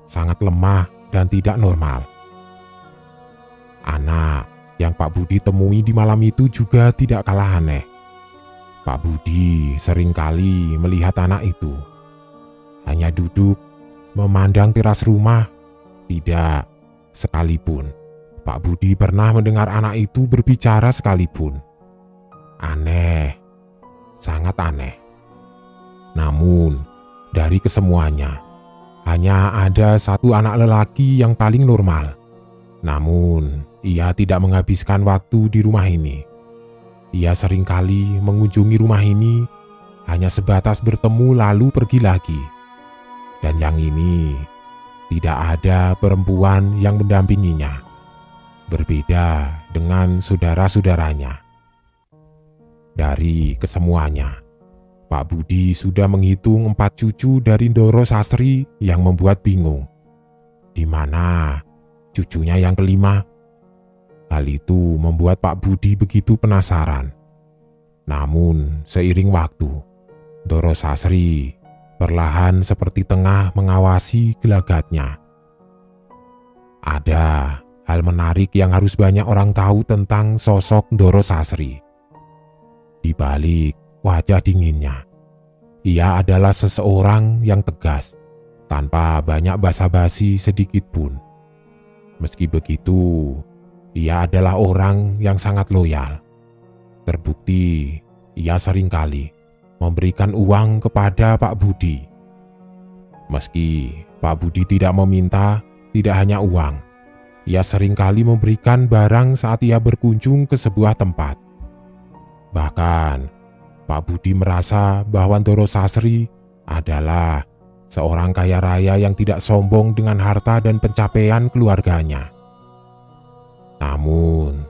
sangat lemah dan tidak normal. Anak yang Pak Budi temui di malam itu juga tidak kalah aneh. Pak Budi seringkali melihat anak itu hanya duduk memandang teras rumah. Tidak sekalipun Pak Budi pernah mendengar anak itu berbicara sekalipun. Aneh, sangat aneh. Namun, dari kesemuanya, hanya ada satu anak lelaki yang paling normal. Namun, ia tidak menghabiskan waktu di rumah ini. Ia seringkali mengunjungi rumah ini hanya sebatas bertemu lalu pergi lagi. Dan yang ini, tidak ada perempuan yang mendampinginya. Berbeda dengan saudara-saudaranya. Dari kesemuanya, Pak Budi sudah menghitung 4 cucu dari Ndoro Sastri yang membuat bingung. Di mana cucunya yang kelima? Hal itu membuat Pak Budi begitu penasaran. Namun seiring waktu, Ndoro Sastri perlahan seperti tengah mengawasi gelagatnya. Ada hal menarik yang harus banyak orang tahu tentang sosok Ndoro Sastri. Di balik wajah dinginnya, ia adalah seseorang yang tegas, tanpa banyak basa-basi sedikit pun. Meski begitu, ia adalah orang yang sangat loyal. Terbukti, ia seringkali memberikan uang kepada Pak Budi. Meski Pak Budi tidak meminta, tidak hanya uang, ia seringkali memberikan barang saat ia berkunjung ke sebuah tempat. Bahkan, Pak Budi merasa bahwa Ndoro Sastri adalah seorang kaya raya yang tidak sombong dengan harta dan pencapaian keluarganya. Namun,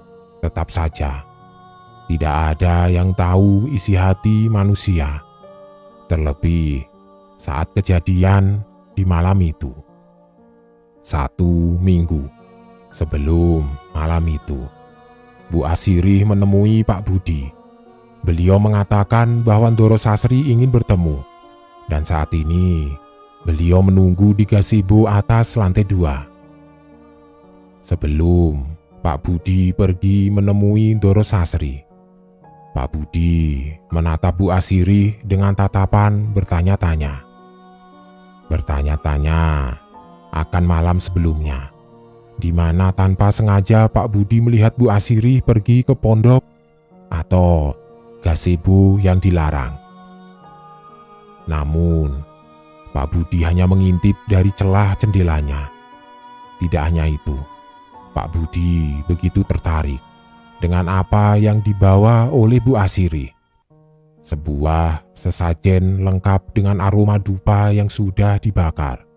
tetap saja, tidak ada yang tahu isi hati manusia. Terlebih saat kejadian di malam itu. 1 minggu sebelum malam itu, Bu Asirih menemui Pak Budi. Beliau mengatakan bahwa Ndoro Sastri ingin bertemu, dan saat ini beliau menunggu di gazebo atas lantai 2. Sebelum Pak Budi pergi menemui Ndoro Sastri, Pak Budi menatap Bu Asirih dengan tatapan bertanya-tanya. Bertanya-tanya akan malam sebelumnya, di mana tanpa sengaja Pak Budi melihat Bu Asirih pergi ke pondok atau gazebo yang dilarang. Namun, Pak Budi hanya mengintip dari celah jendelanya. Tidak hanya itu, Pak Budi begitu tertarik dengan apa yang dibawa oleh Bu Asirih. Sebuah sesajen lengkap dengan aroma dupa yang sudah dibakar.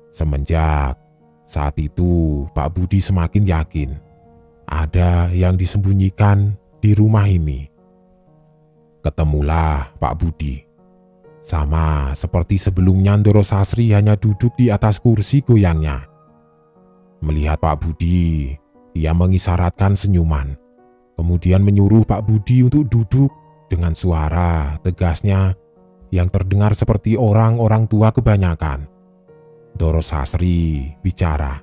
Semenjak saat itu, Pak Budi semakin yakin ada yang disembunyikan di rumah ini. Ketemulah Pak Budi. Sama seperti sebelumnya, Ndoro Sastri hanya duduk di atas kursi goyangnya. Melihat Pak Budi, ia mengisyaratkan senyuman. Kemudian menyuruh Pak Budi untuk duduk dengan suara tegasnya yang terdengar seperti orang-orang tua kebanyakan. Ndoro Sastri bicara.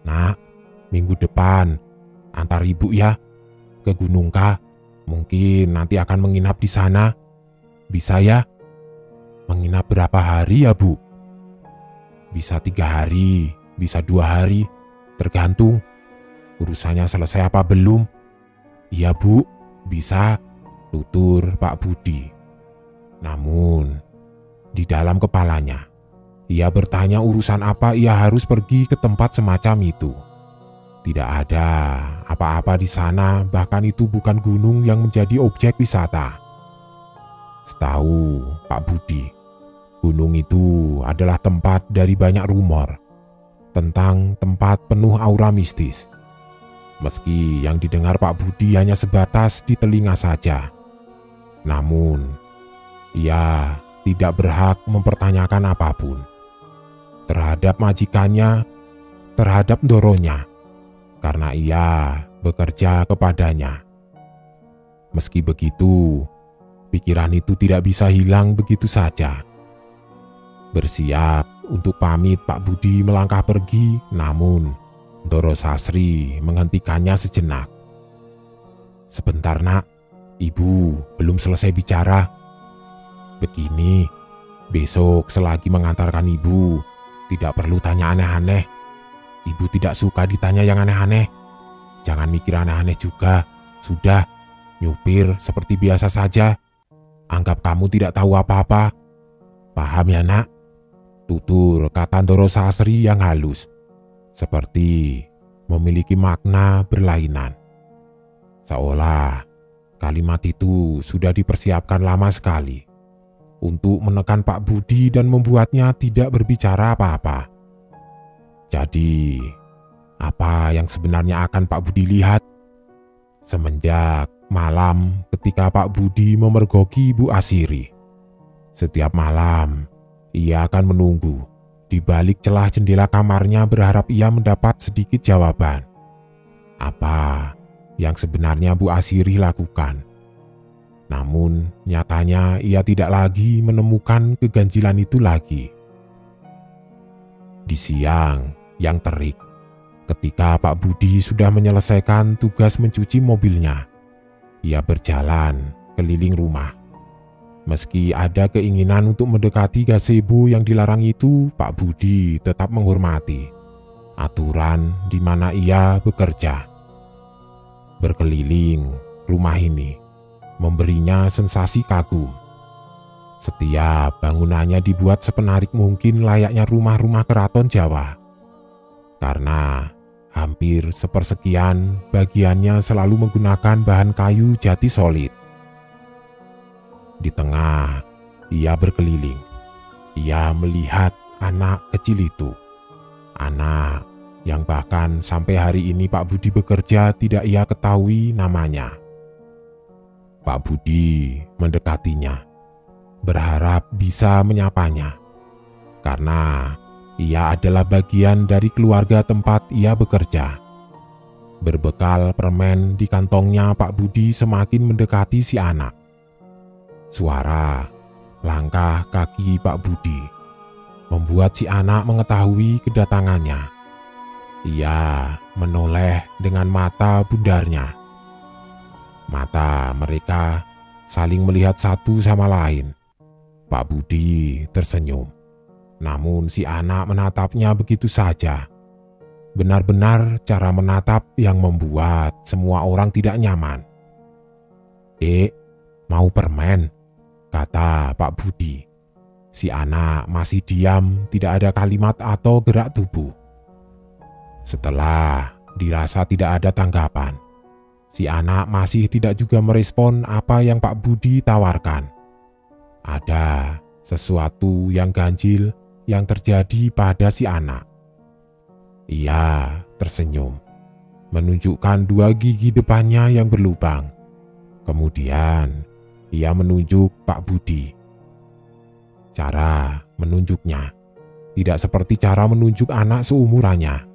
"Nak, minggu depan antar ibu ya ke Gunung K, Mungkin nanti akan menginap di sana. Bisa ya? Menginap berapa hari ya, Bu? Bisa 3 hari, bisa 2 hari, tergantung. Urusannya selesai apa belum? Iya, Bu, bisa, tutur Pak Budi. Namun, di dalam kepalanya, ia bertanya urusan apa ia harus pergi ke tempat semacam itu. Tidak ada apa-apa di sana, bahkan itu bukan gunung yang menjadi objek wisata. Setahu Pak Budi, gunung itu adalah tempat dari banyak rumor tentang tempat penuh aura mistis. Meski yang didengar Pak Budi hanya sebatas di telinga saja, namun ia tidak berhak mempertanyakan apapun terhadap majikannya, terhadap Ndoronya, karena ia bekerja kepadanya. Meski begitu, pikiran itu tidak bisa hilang begitu saja. Bersiap untuk pamit, Pak Budi melangkah pergi, namun Ndoro Sasri menghentikannya sejenak. Sebentar, Nak, Ibu belum selesai bicara. Begini, besok selagi mengantarkan Ibu, tidak perlu tanya aneh-aneh. Ibu tidak suka ditanya yang aneh-aneh. Jangan mikir aneh-aneh juga. Sudah, nyupir seperti biasa saja. Anggap kamu tidak tahu apa-apa. Paham ya, Nak? Tutur kata Ndoro Sasri yang halus, seperti memiliki makna berlainan. Seolah kalimat itu sudah dipersiapkan lama sekali untuk menekan Pak Budi dan membuatnya tidak berbicara apa-apa. Jadi, apa yang sebenarnya akan Pak Budi lihat? Semenjak malam ketika Pak Budi memergoki Bu Asiri, setiap malam ia akan menunggu di balik celah jendela kamarnya berharap ia mendapat sedikit jawaban. Apa yang sebenarnya Bu Asiri lakukan? Namun nyatanya ia tidak lagi menemukan keganjilan itu lagi. Di siang yang terik, ketika Pak Budi sudah menyelesaikan tugas mencuci mobilnya, ia berjalan keliling rumah. Meski ada keinginan untuk mendekati gazebo yang dilarang itu, Pak Budi tetap menghormati aturan di mana ia bekerja. Berkeliling rumah ini memberinya sensasi kagum. Setiap bangunannya dibuat sepenarik mungkin layaknya rumah-rumah keraton Jawa. Karena hampir sepersekian bagiannya selalu menggunakan bahan kayu jati solid. Di tengah ia berkeliling, ia melihat anak kecil itu. Anak yang bahkan sampai hari ini Pak Budi bekerja tidak ia ketahui namanya. Pak Budi mendekatinya, berharap bisa menyapanya, karena ia adalah bagian dari keluarga tempat ia bekerja. Berbekal permen di kantongnya, Pak Budi semakin mendekati si anak. Suara langkah kaki Pak Budi membuat si anak mengetahui kedatangannya. Ia menoleh dengan mata bundarnya. Mata mereka saling melihat satu sama lain. Pak Budi tersenyum, namun si anak menatapnya begitu saja. Benar-benar cara menatap yang membuat semua orang tidak nyaman. "Dek, mau permen?" kata Pak Budi. Si anak masih diam, tidak ada kalimat atau gerak tubuh. Setelah dirasa tidak ada tanggapan, si anak masih tidak juga merespon apa yang Pak Budi tawarkan. Ada sesuatu yang ganjil yang terjadi pada si anak. Ia tersenyum, menunjukkan 2 gigi depannya yang berlubang. Kemudian ia menunjuk Pak Budi. Cara menunjuknya tidak seperti cara menunjuk anak seumurannya.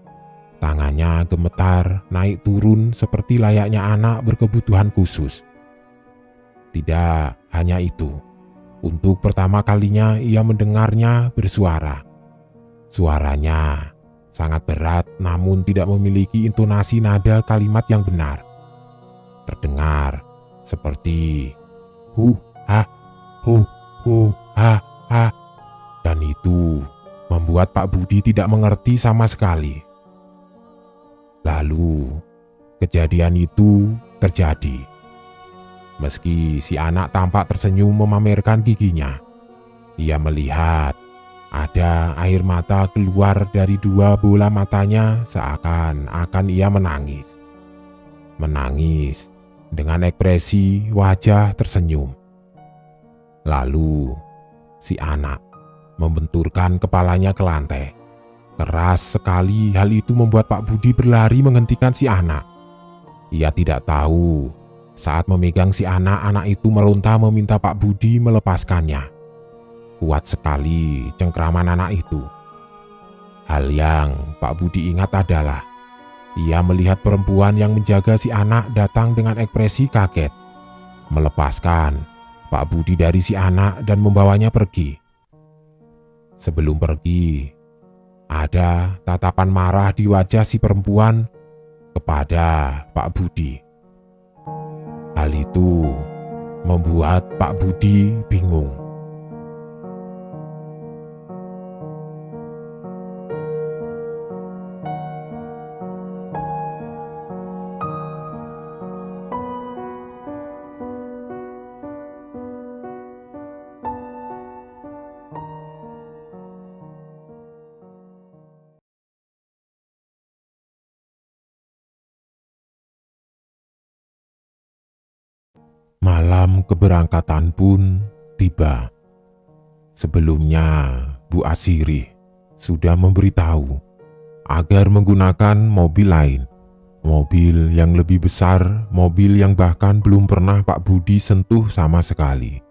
Tangannya gemetar naik turun seperti layaknya anak berkebutuhan khusus. Tidak hanya itu, untuk pertama kalinya ia mendengarnya bersuara. Suaranya sangat berat namun tidak memiliki intonasi nada kalimat yang benar. Terdengar seperti hu ha hu ha ha, dan itu membuat Pak Budi tidak mengerti sama sekali. Lalu kejadian itu terjadi. Meski si anak tampak tersenyum memamerkan giginya, ia melihat ada air mata keluar dari dua bola matanya, seakan-akan ia menangis. Menangis dengan ekspresi wajah tersenyum. Lalu si anak membenturkan kepalanya ke lantai. Keras sekali, hal itu membuat Pak Budi berlari menghentikan si anak. Ia tidak tahu saat memegang si anak itu meronta meminta Pak Budi melepaskannya. Kuat sekali cengkraman anak itu. Hal yang Pak Budi ingat adalah ia melihat perempuan yang menjaga si anak datang dengan ekspresi kaget, melepaskan Pak Budi dari si anak dan membawanya pergi. Sebelum pergi, ada tatapan marah di wajah si perempuan kepada Pak Budi. Hal itu membuat Pak Budi bingung. Malam keberangkatan pun tiba. Sebelumnya, Bu Asiri sudah memberitahu agar menggunakan mobil lain. Mobil yang lebih besar, mobil yang bahkan belum pernah Pak Budi sentuh sama sekali.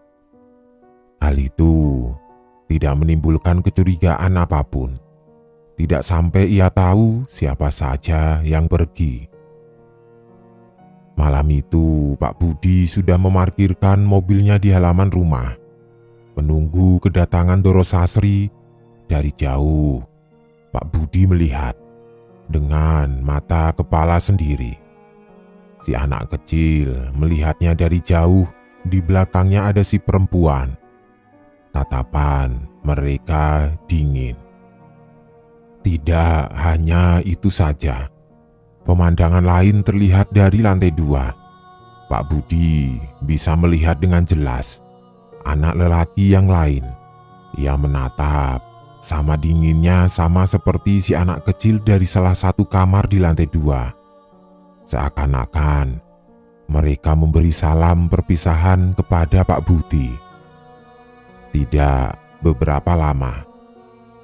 Hal itu tidak menimbulkan kecurigaan apapun. Tidak sampai ia tahu siapa saja yang pergi. Malam itu Pak Budi sudah memarkirkan mobilnya di halaman rumah, menunggu kedatangan Doro Sasri. Dari jauh, Pak Budi melihat dengan mata kepala sendiri. Si anak kecil melihatnya dari jauh, di belakangnya ada si perempuan. Tatapan mereka dingin. Tidak hanya itu saja. Pemandangan lain terlihat dari lantai 2. Pak Budi bisa melihat dengan jelas anak lelaki yang lain. Ia menatap, sama dinginnya sama seperti si anak kecil dari salah satu kamar di lantai 2. Seakan-akan mereka memberi salam perpisahan kepada Pak Budi. Tidak beberapa lama,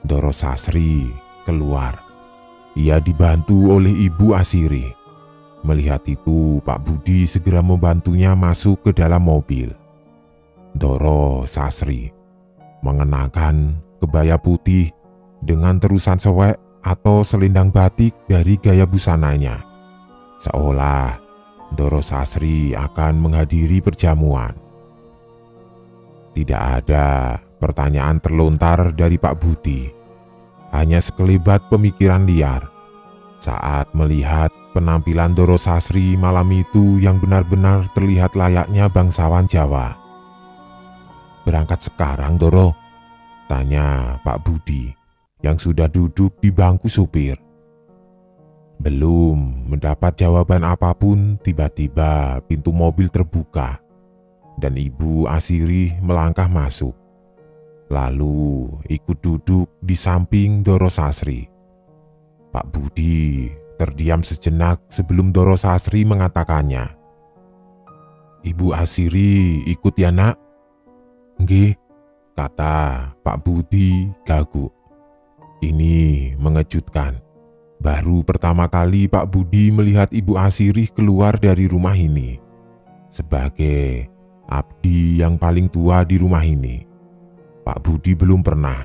Doro Sasri keluar. Ia dibantu oleh Ibu Asiri. Melihat itu, Pak Budi segera membantunya masuk ke dalam mobil. Doro Sasri mengenakan kebaya putih dengan terusan sewek atau selendang batik dari gaya busananya. Seolah Doro Sasri akan menghadiri perjamuan. Tidak ada pertanyaan terlontar dari Pak Budi. Hanya sekelebat pemikiran liar saat melihat penampilan Doro Sasri malam itu yang benar-benar terlihat layaknya bangsawan Jawa. "Berangkat sekarang, Doro?" tanya Pak Budi yang sudah duduk di bangku supir. Belum mendapat jawaban apapun, tiba-tiba pintu mobil terbuka dan Ibu Asiri melangkah masuk. Lalu ikut duduk di samping Doro Sasri. Pak Budi terdiam sejenak sebelum Doro Sasri mengatakannya. "Ibu Asiri ikut ya, Nak?" "Nggih," kata Pak Budi gaguk. Ini mengejutkan. Baru pertama kali Pak Budi melihat Ibu Asiri keluar dari rumah ini. Sebagai abdi yang paling tua di rumah ini, Pak Budi belum pernah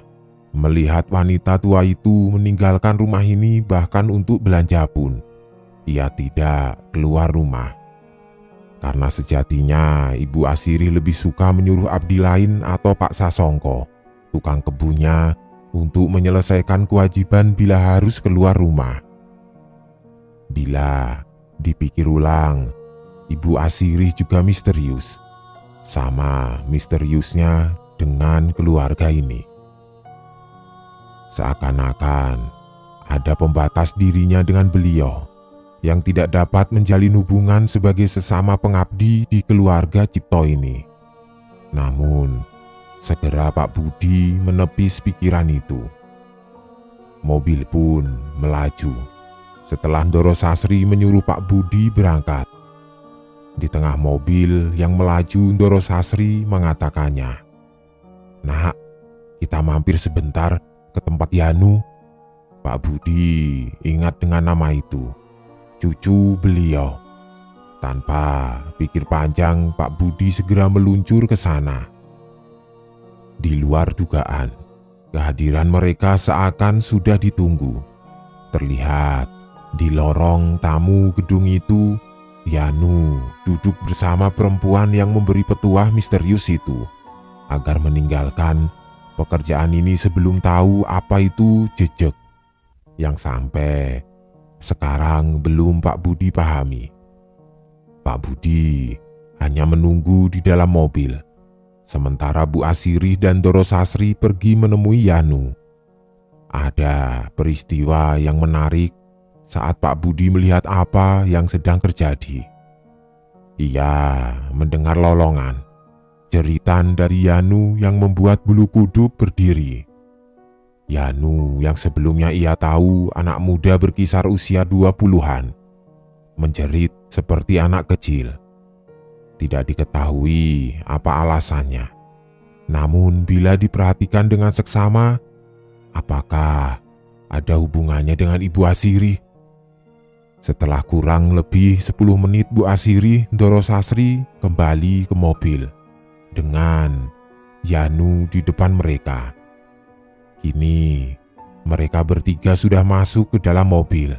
melihat wanita tua itu meninggalkan rumah ini, bahkan untuk belanja pun ia tidak keluar rumah. Karena sejatinya Ibu Asiri lebih suka menyuruh abdi lain atau Pak Sasongko, tukang kebunnya, untuk menyelesaikan kewajiban bila harus keluar rumah. Bila dipikir ulang, Ibu Asirih juga misterius. Sama misteriusnya dengan keluarga ini. Seakan-akan ada pembatas dirinya dengan beliau yang tidak dapat menjalin hubungan sebagai sesama pengabdi di keluarga Cipto ini. Namun, segera Pak Budi menepis pikiran itu. Mobil pun melaju setelah Ndoro Sasri menyuruh Pak Budi berangkat. Di tengah mobil yang melaju, Ndoro Sasri mengatakannya, "Nak, kita mampir sebentar ke tempat Yanu." Pak Budi ingat dengan nama itu, cucu beliau. Tanpa pikir panjang, Pak Budi segera meluncur ke sana. Di luar dugaan, kehadiran mereka seakan sudah ditunggu. Terlihat di lorong tamu gedung itu, Yanu duduk bersama perempuan yang memberi petuah misterius itu agar meninggalkan pekerjaan ini sebelum tahu apa itu jejak yang sampai sekarang belum Pak Budi pahami. Pak Budi hanya menunggu di dalam mobil, sementara Bu Asirih dan Ndoro Sasri pergi menemui Yanu. Ada peristiwa yang menarik saat Pak Budi melihat apa yang sedang terjadi. Ia mendengar lolongan jeritan dari Yanu yang membuat bulu kuduk berdiri. Yanu yang sebelumnya ia tahu anak muda berkisar usia 20-an, menjerit seperti anak kecil. Tidak diketahui apa alasannya. Namun bila diperhatikan dengan seksama, apakah ada hubungannya dengan Ibu Asirih? Setelah kurang lebih 10 menit, Bu Asirih, Ndoro Sasri kembali ke mobil dengan Yanu di depan mereka. Kini mereka bertiga sudah masuk ke dalam mobil.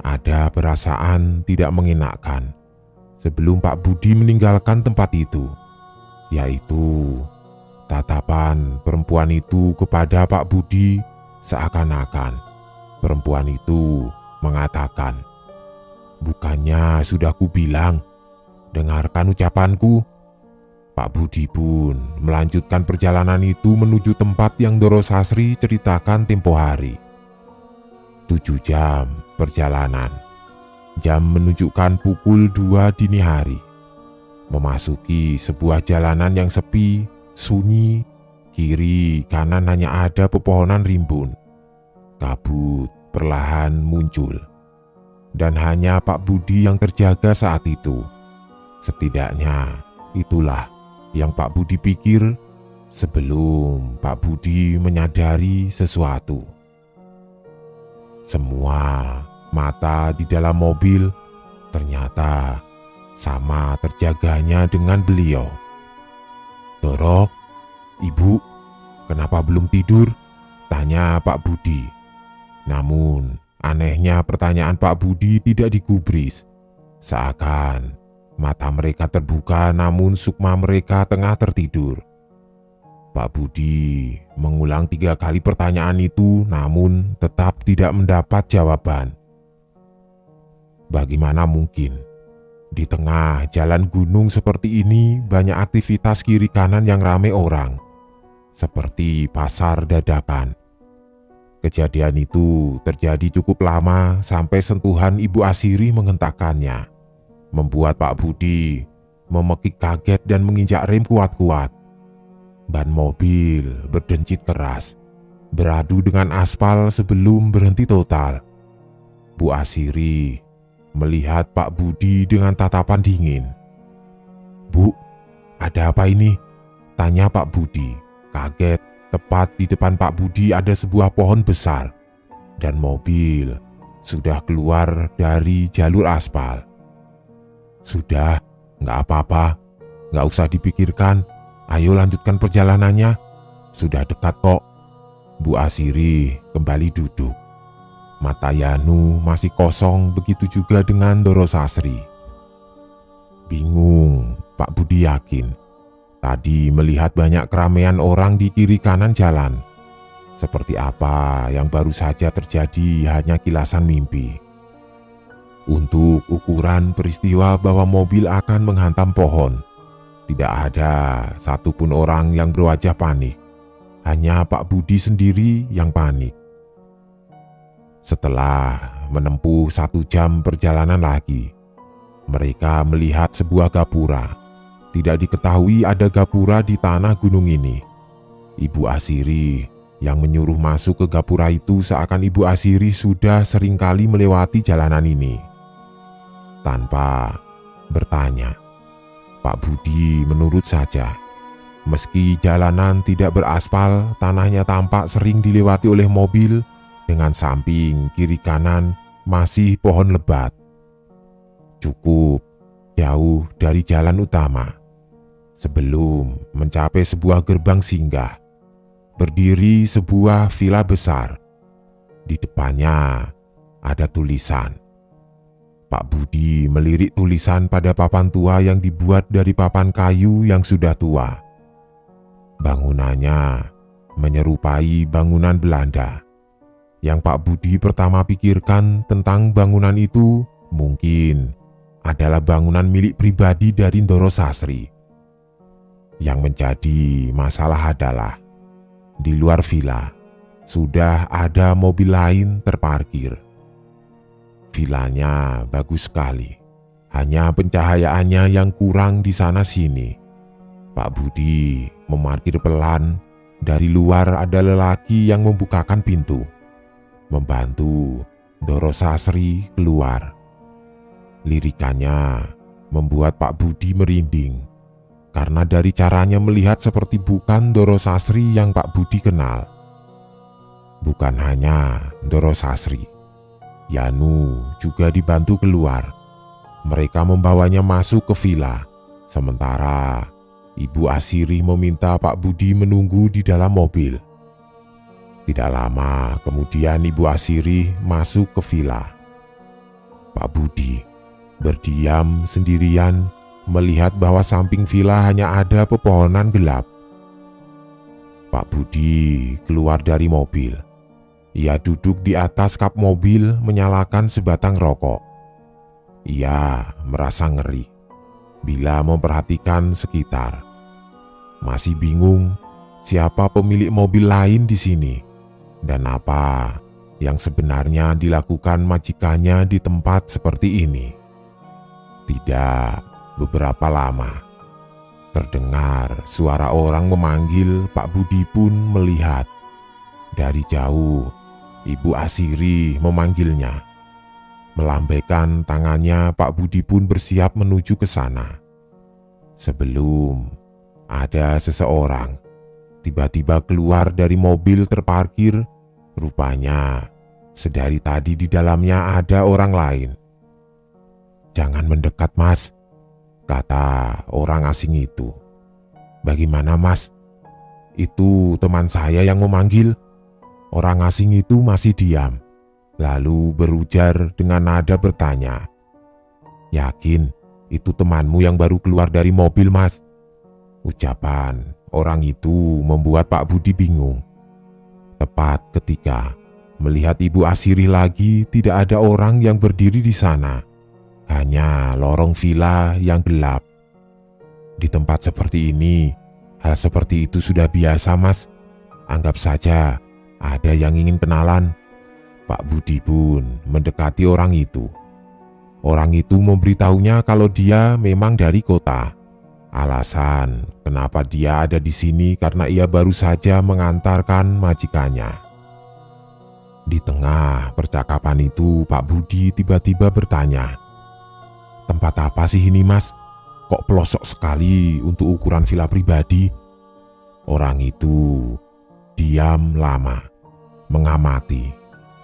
Ada perasaan tidak mengenakan sebelum Pak Budi meninggalkan tempat itu, yaitu tatapan perempuan itu kepada Pak Budi seakan-akan perempuan itu mengatakan, "Bukannya sudah kubilang, dengarkan ucapanku." Pak Budi pun melanjutkan perjalanan itu menuju tempat yang Ndoro Sasri ceritakan tempo hari. 7 jam perjalanan. Jam menunjukkan pukul 2 dini hari. Memasuki sebuah jalanan yang sepi, sunyi, kiri kanan hanya ada pepohonan rimbun. Kabut perlahan muncul, dan hanya Pak Budi yang terjaga saat itu. Setidaknya itulah yang Pak Budi pikir sebelum Pak Budi menyadari sesuatu. Semua mata di dalam mobil ternyata sama terjaganya dengan beliau. "Doro, Ibu, kenapa belum tidur?" tanya Pak Budi. Namun anehnya pertanyaan Pak Budi tidak digubris. Seakan mata mereka terbuka namun sukma mereka tengah tertidur. Pak Budi mengulang 3 kali pertanyaan itu namun tetap tidak mendapat jawaban. Bagaimana mungkin di tengah jalan gunung seperti ini banyak aktivitas kiri kanan yang ramai orang, seperti pasar dadakan. Kejadian itu terjadi cukup lama sampai sentuhan Ibu Asirih menghentakkannya, membuat Pak Budi memekik kaget dan menginjak rem kuat-kuat. Ban mobil berdencit keras, beradu dengan aspal sebelum berhenti total. Bu Asirih melihat Pak Budi dengan tatapan dingin. "Bu, ada apa ini?" tanya Pak Budi, kaget. Tepat di depan Pak Budi ada sebuah pohon besar, dan mobil sudah keluar dari jalur aspal. "Sudah, nggak apa-apa, nggak usah dipikirkan. Ayo lanjutkan perjalanannya, sudah dekat kok." Bu Asirih kembali duduk. Mata Yanu masih kosong, begitu juga dengan Ndoro Sasri. Bingung, Pak Budi yakin tadi melihat banyak keramaian orang di kiri kanan jalan. Seperti apa yang baru saja terjadi hanya kilasan mimpi. Untuk ukuran peristiwa bahwa mobil akan menghantam pohon, tidak ada satupun orang yang berwajah panik. Hanya Pak Budi sendiri yang panik. Setelah menempuh 1 jam perjalanan lagi, mereka melihat sebuah gapura. Tidak diketahui ada gapura di tanah gunung ini. Ibu Asiri yang menyuruh masuk ke gapura itu seakan Ibu Asiri sudah seringkali melewati jalanan ini. Tanpa bertanya, Pak Budi menurut saja. Meski jalanan tidak beraspal, tanahnya tampak sering dilewati oleh mobil dengan samping kiri kanan masih pohon lebat. Cukup jauh dari jalan utama. Sebelum mencapai sebuah gerbang singgah, berdiri sebuah villa besar. Di depannya ada tulisan. Pak Budi melirik tulisan pada papan tua yang dibuat dari papan kayu yang sudah tua. Bangunannya menyerupai bangunan Belanda. Yang Pak Budi pertama pikirkan tentang bangunan itu mungkin adalah bangunan milik pribadi dari Ndoro Sasri. Yang menjadi masalah adalah di luar villa sudah ada mobil lain terparkir. Villanya bagus sekali, hanya pencahayaannya yang kurang di sana sini. Pak Budi memarkir pelan. Dari luar ada lelaki yang membukakan pintu, membantu Ndoro Sasri keluar. Lirikannya membuat Pak Budi merinding, karena dari caranya melihat seperti bukan Ndoro Sasri yang Pak Budi kenal. Bukan hanya Ndoro Sasri, Yanu juga dibantu keluar. Mereka membawanya masuk ke villa, sementara Ibu Asiri meminta Pak Budi menunggu di dalam mobil. Tidak lama kemudian Ibu Asiri masuk ke villa. Pak Budi berdiam sendirian melihat bahwa samping villa hanya ada pepohonan gelap. Pak Budi keluar dari mobil. Ia duduk di atas kap mobil menyalakan sebatang rokok. Ia merasa ngeri bila memperhatikan sekitar. Masih bingung siapa pemilik mobil lain di sini dan apa yang sebenarnya dilakukan majikannya di tempat seperti ini. Tidak beberapa lama, terdengar suara orang memanggil. Pak Budi pun melihat. Dari jauh, Ibu Asiri memanggilnya. Melambaikan tangannya, Pak Budi pun bersiap menuju ke sana. Sebelum ada seseorang tiba-tiba keluar dari mobil terparkir. Rupanya sedari tadi di dalamnya ada orang lain. "Jangan mendekat, Mas," kata orang asing itu. "Bagaimana, Mas? Itu teman saya yang memanggil." Orang asing itu masih diam, lalu berujar dengan nada bertanya, "Yakin itu temanmu yang baru keluar dari mobil, Mas?" Ucapan orang itu membuat Pak Budi bingung. Tepat ketika melihat Ibu Asiri lagi, tidak ada orang yang berdiri di sana. Hanya lorong villa yang gelap. Di tempat seperti ini, hal seperti itu sudah biasa, Mas. Anggap saja ada yang ingin kenalan. Pak Budi pun mendekati orang itu. Orang itu memberitahunya kalau dia memang dari kota. Alasan kenapa dia ada di sini karena ia baru saja mengantarkan majikannya. Di tengah percakapan itu, Pak Budi tiba-tiba bertanya, "Tempat apa sih ini, Mas? Kok pelosok sekali untuk ukuran villa pribadi?" Orang itu diam lama, mengamati.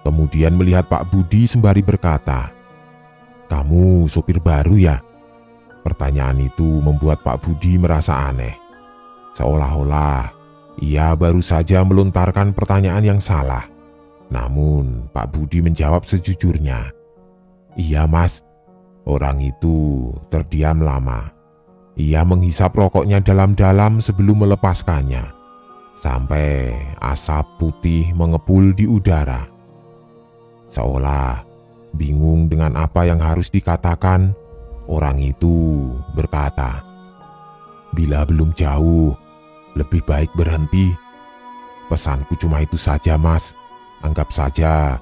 Kemudian melihat Pak Budi sembari berkata, "Kamu sopir baru ya?" Pertanyaan itu membuat Pak Budi merasa aneh. Seolah-olah ia baru saja melontarkan pertanyaan yang salah. Namun Pak Budi menjawab sejujurnya, "Iya, Mas." Orang itu terdiam lama. Ia menghisap rokoknya dalam-dalam sebelum melepaskannya, sampai asap putih mengepul di udara. Seolah Bingung dengan apa yang harus dikatakan, orang itu berkata, "Bila belum jauh, lebih baik berhenti. Pesanku cuma itu saja, Mas. Anggap saja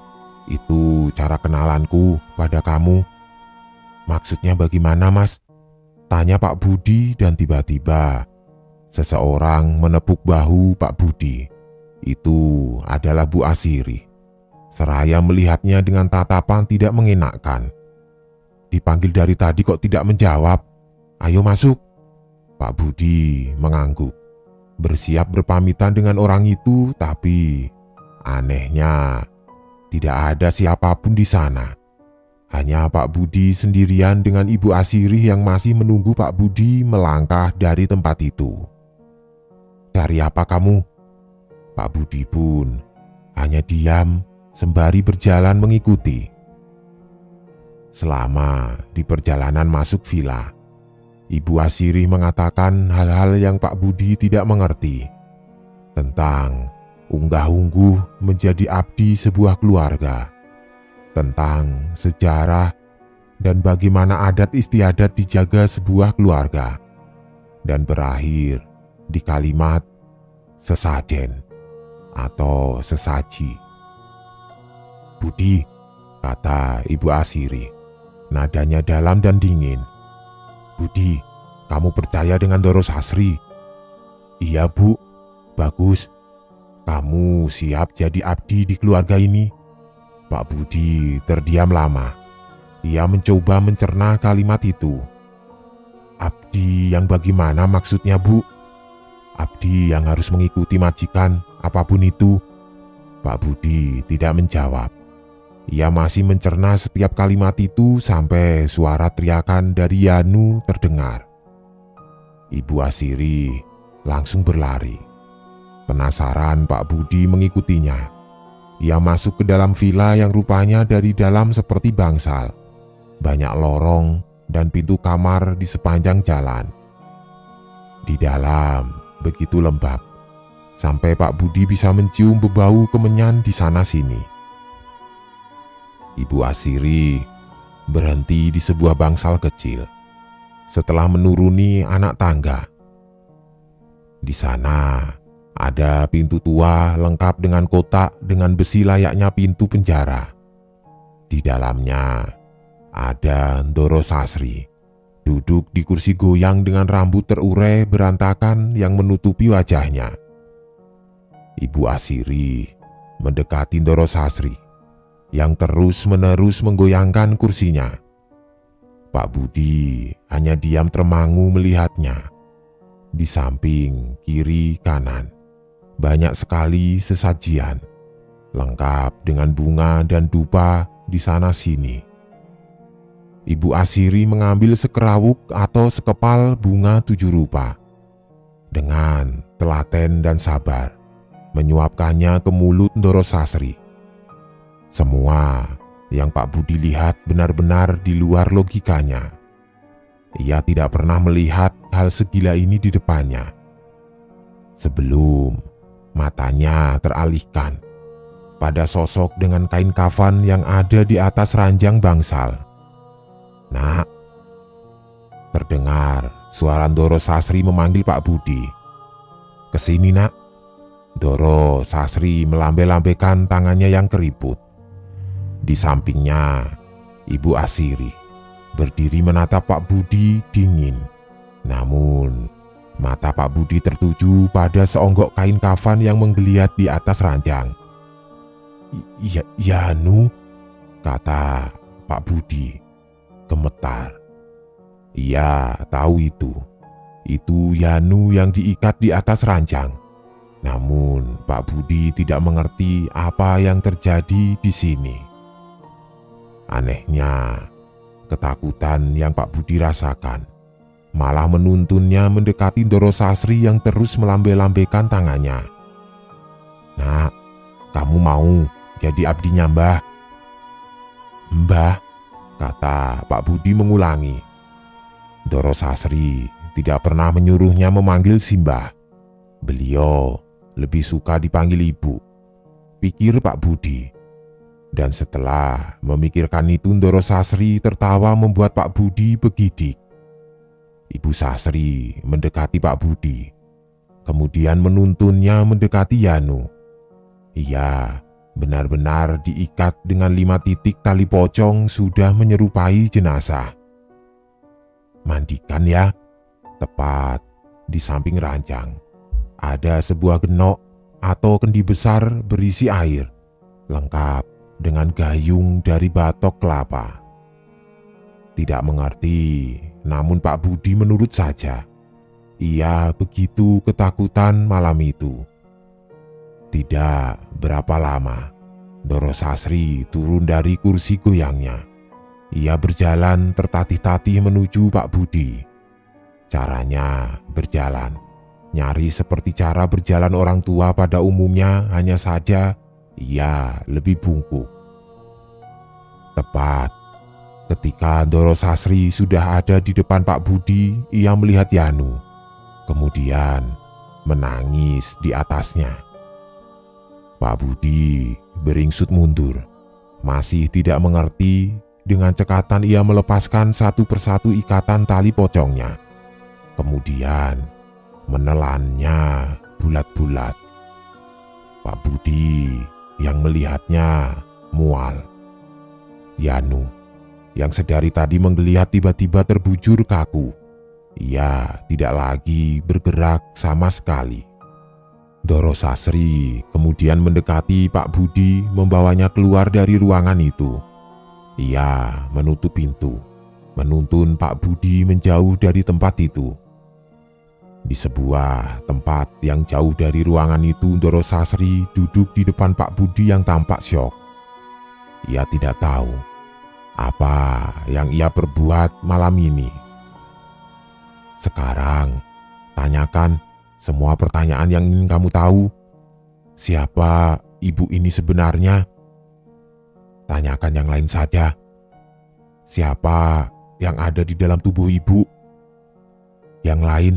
itu cara kenalanku pada kamu." "Maksudnya bagaimana, Mas?" tanya Pak Budi, dan tiba-tiba seseorang menepuk bahu Pak Budi. Itu adalah Bu Asiri. Seraya melihatnya dengan tatapan tidak mengenakkan. "Dipanggil dari tadi kok tidak menjawab? Ayo masuk." Pak Budi mengangguk, bersiap berpamitan dengan orang itu, tapi anehnya tidak ada siapapun di sana. Hanya Pak Budi sendirian dengan Ibu Asiri yang masih menunggu Pak Budi melangkah dari tempat itu. "Cari apa kamu?" Pak Budi pun hanya diam sembari berjalan mengikuti. Selama di perjalanan masuk villa, Ibu Asiri mengatakan hal-hal yang Pak Budi tidak mengerti tentang unggah-ungguh menjadi abdi sebuah keluarga, tentang sejarah dan bagaimana adat istiadat dijaga sebuah keluarga, dan berakhir di kalimat sesajen atau sesaji. "Budi," kata Ibu Asiri, nadanya dalam dan dingin. "Budi, kamu percaya dengan Doro Sasri?" "Iya, Bu. Bagus. Kamu siap jadi abdi di keluarga ini?" Pak Budi terdiam lama. Ia mencoba mencerna kalimat itu. "Abdi yang bagaimana maksudnya, Bu?" "Abdi yang harus mengikuti majikan, apapun itu." Pak Budi tidak menjawab. Ia masih mencerna setiap kalimat itu sampai suara teriakan dari Yanu terdengar. Ibu Asiri langsung berlari. Penasaran, Pak Budi mengikutinya. Ia masuk ke dalam villa yang rupanya dari dalam seperti bangsal. Banyak lorong dan pintu kamar di sepanjang jalan. Di dalam begitu lembab, sampai Pak Budi bisa mencium bebau kemenyan di sana-sini. Ibu Asiri berhenti di sebuah bangsal kecil setelah menuruni anak tangga. Di sana ada pintu tua lengkap dengan kotak dengan besi layaknya pintu penjara. Di dalamnya ada Doro Sasri duduk di kursi goyang dengan rambut terurai berantakan yang menutupi wajahnya. Ibu Asiri mendekati Doro Sasri yang terus-menerus menggoyangkan kursinya. Pak Budi hanya diam termangu melihatnya. Di samping, kiri, kanan, banyak sekali sesajian, lengkap dengan bunga dan dupa di sana-sini. Ibu Asiri mengambil sekerawuk atau sekepal bunga 7 rupa. Dengan telaten dan sabar, menyuapkannya ke mulut Doro Sasri. Semua yang Pak Budi lihat benar-benar di luar logikanya. Ia tidak pernah melihat hal segila ini di depannya. Sebelum matanya teralihkan pada sosok dengan kain kafan yang ada di atas ranjang bangsal. "Nak," terdengar suara Doro Sasri memanggil Pak Budi. "Kesini, Nak." Doro Sasri melambai-lambaikan tangannya yang keriput. Di sampingnya, Ibu Asiri berdiri menatap Pak Budi dingin. Namun, mata Pak Budi tertuju pada seonggok kain kafan yang menggeliat di atas ranjang. "Yanu," kata Pak Budi, gemetar. Ia tahu itu. Itu Yanu yang diikat di atas ranjang. Namun, Pak Budi tidak mengerti apa yang terjadi di sini. Anehnya, ketakutan yang Pak Budi rasakan malah menuntunnya mendekati Doro Sasri yang terus melambai-lambaikan tangannya. "Nak, kamu mau jadi abdinya Mbah?" "Mbah," kata Pak Budi mengulangi. Doro Sasri tidak pernah menyuruhnya memanggil Simbah. Beliau lebih suka dipanggil Ibu, pikir Pak Budi. Dan setelah memikirkan itu, Ndoro Sasri tertawa membuat Pak Budi begidik. Ibu Sasri mendekati Pak Budi, kemudian menuntunnya mendekati Yanu. Ia benar-benar diikat dengan 5 titik tali pocong sudah menyerupai jenazah. Mandikan ya. Tepat di samping ranjang ada sebuah genok atau kendi besar berisi air, lengkap dengan gayung dari batok kelapa. Tidak mengerti, namun Pak Budi menurut saja. Ia begitu ketakutan malam itu. Tidak berapa lama, Ndoro Sasri turun dari kursi goyangnya. Ia berjalan tertatih-tatih menuju Pak Budi. Caranya berjalan, nyaris seperti cara berjalan orang tua pada umumnya, hanya saja ia lebih bungkuk. Tepat ketika Ndoro Sasri sudah ada di depan Pak Budi, ia melihat Yanu, kemudian menangis di atasnya. Pak Budi beringsut mundur, masih tidak mengerti. Dengan cekatan ia melepaskan satu persatu ikatan tali pocongnya, kemudian menelannya bulat-bulat. Pak Budi yang melihatnya mual. Yanu yang sedari tadi menggeliat tiba-tiba terbujur kaku. Ia tidak lagi bergerak sama sekali. Ndoro Sasri kemudian mendekati Pak Budi, membawanya keluar dari ruangan itu. Ia menutup pintu, menuntun Pak Budi menjauh dari tempat itu. Di sebuah tempat yang jauh dari ruangan itu, Ndoro Sasri duduk di depan Pak Budi yang tampak syok. Ia tidak tahu apa yang ia perbuat malam ini. Sekarang, tanyakan semua pertanyaan yang ingin kamu tahu. Siapa ibu ini sebenarnya? Tanyakan yang lain saja. Siapa yang ada di dalam tubuh ibu? Yang lain,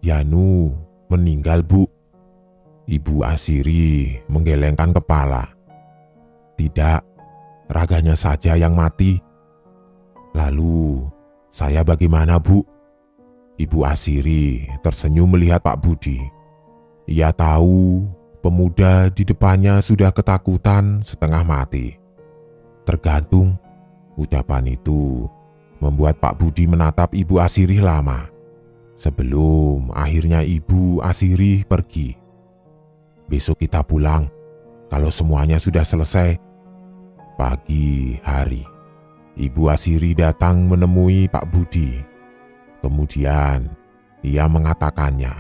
Yanu meninggal, Bu. Ibu Asiri menggelengkan kepala. Tidak, raganya saja yang mati. Lalu, saya bagaimana, Bu? Ibu Asiri tersenyum melihat Pak Budi. Ia tahu pemuda di depannya sudah ketakutan setengah mati. Tergantung, ucapan itu membuat Pak Budi menatap Ibu Asiri lama, sebelum akhirnya Ibu Asiri pergi. Besok kita pulang, kalau semuanya sudah selesai. Pagi hari, Ibu Asiri datang menemui Pak Budi. Kemudian ia mengatakannya,